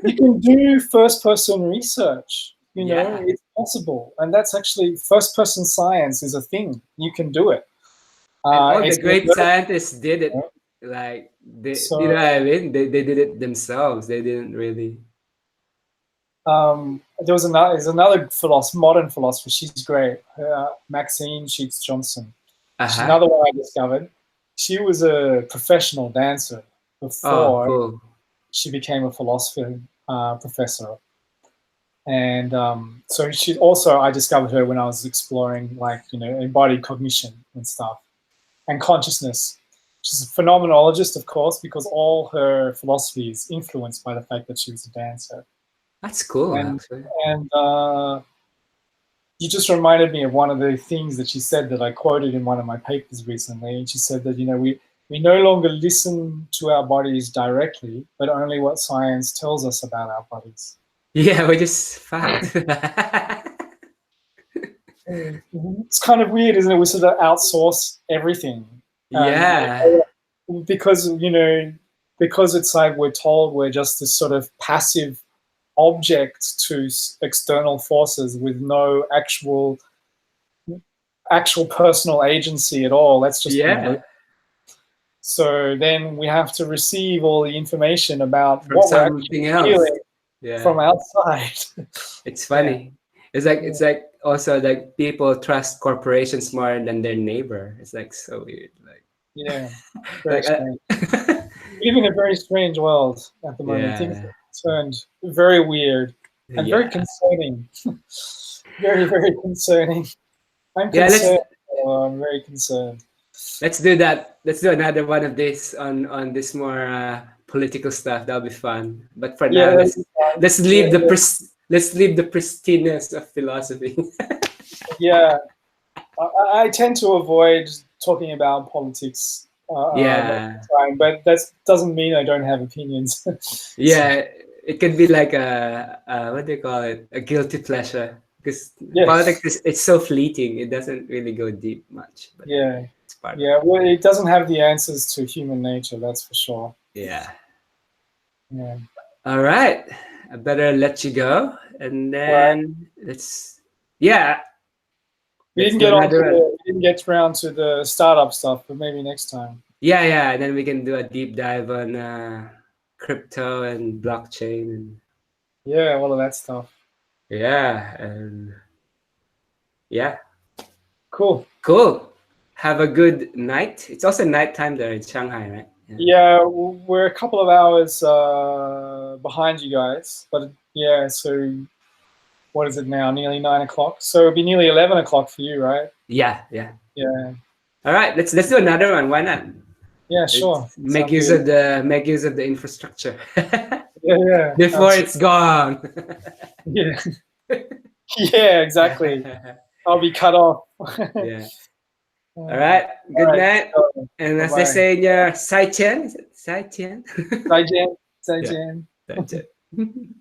you can do first person research. You know, Yeah. it's possible, and that's actually first person science is a thing. You can do it. And all the It's great universal. scientists did it. Like, you know So what I mean? They did it themselves. They didn't really. there's another philosopher, modern philosopher. She's great, Maxine Sheets Johnson. She's Uh-huh. another one I discovered. She was a professional dancer Oh, before cool. she became a philosophy professor. And so she also, I discovered her when I was exploring, like, you know, embodied cognition and stuff and consciousness. She's a phenomenologist, of course, because all her philosophy is influenced by the fact that she was a dancer. That's cool, And actually. you just reminded me of one of the things that she said that I quoted in one of my papers recently. And she said that, you know, we no longer listen to our bodies directly, but only what science tells us about our bodies. Yeah, which is fact. It's kind of weird, isn't it? We sort of outsource everything, and Yeah. because, you know, because it's like we're told we're just this sort of passive object to external forces with no actual personal agency at all. That's just been. Yeah. So then we have to receive all the information about From what we're actually something else. feeling Yeah. from outside. It's Yeah, funny. It's like also like people trust corporations more than their neighbor. It's like so weird. yeah, very Like strange. We live in a very strange world at the moment. Things yeah. have turned very weird and very Yeah. concerning. Very, very concerning. I'm Yeah, concerned. I'm very concerned. let's do that. Let's do another one of this on this more political stuff. That'll be fun. But for Yeah, now, that'll be fun. let's Yeah, leave the let's leave the pristineness of philosophy. yeah. I tend to avoid talking about politics most of Yeah. the time, but that doesn't mean I don't have opinions. So, Yeah, it could be like a what do you call it? A guilty pleasure. Because yeah, politics is it's so fleeting. It doesn't really go deep much, but yeah, it's part of yeah. it. Well, it doesn't have the answers to human nature, that's for sure. Yeah. Yeah. All right. I better let you go, and All right. then yeah, We let's didn't do get on to another one. we didn't get around to the startup stuff, but maybe next time. Yeah, yeah. And then we can do a deep dive on crypto and blockchain and Yeah, all of that stuff. yeah, and yeah. Cool. Cool. Have a good night. It's also nighttime there in Shanghai, right? Yeah. Yeah, we're a couple of hours behind you guys, but yeah. So what is it now? Nearly 9 o'clock. So it'll be nearly 11 o'clock for you, right? Yeah, yeah. Yeah. All right, let's do another one. Why not? Yeah, sure. Let's Sounds good. make use of the infrastructure Yeah, yeah. before it's gone. Yeah. Yeah, exactly. I'll be cut off. Yeah. All All right. Good right. night. And Bye as they bye. say in your Sai Chen, is it Sai Chen? 再见，再 Yeah, 见。Sai Chen.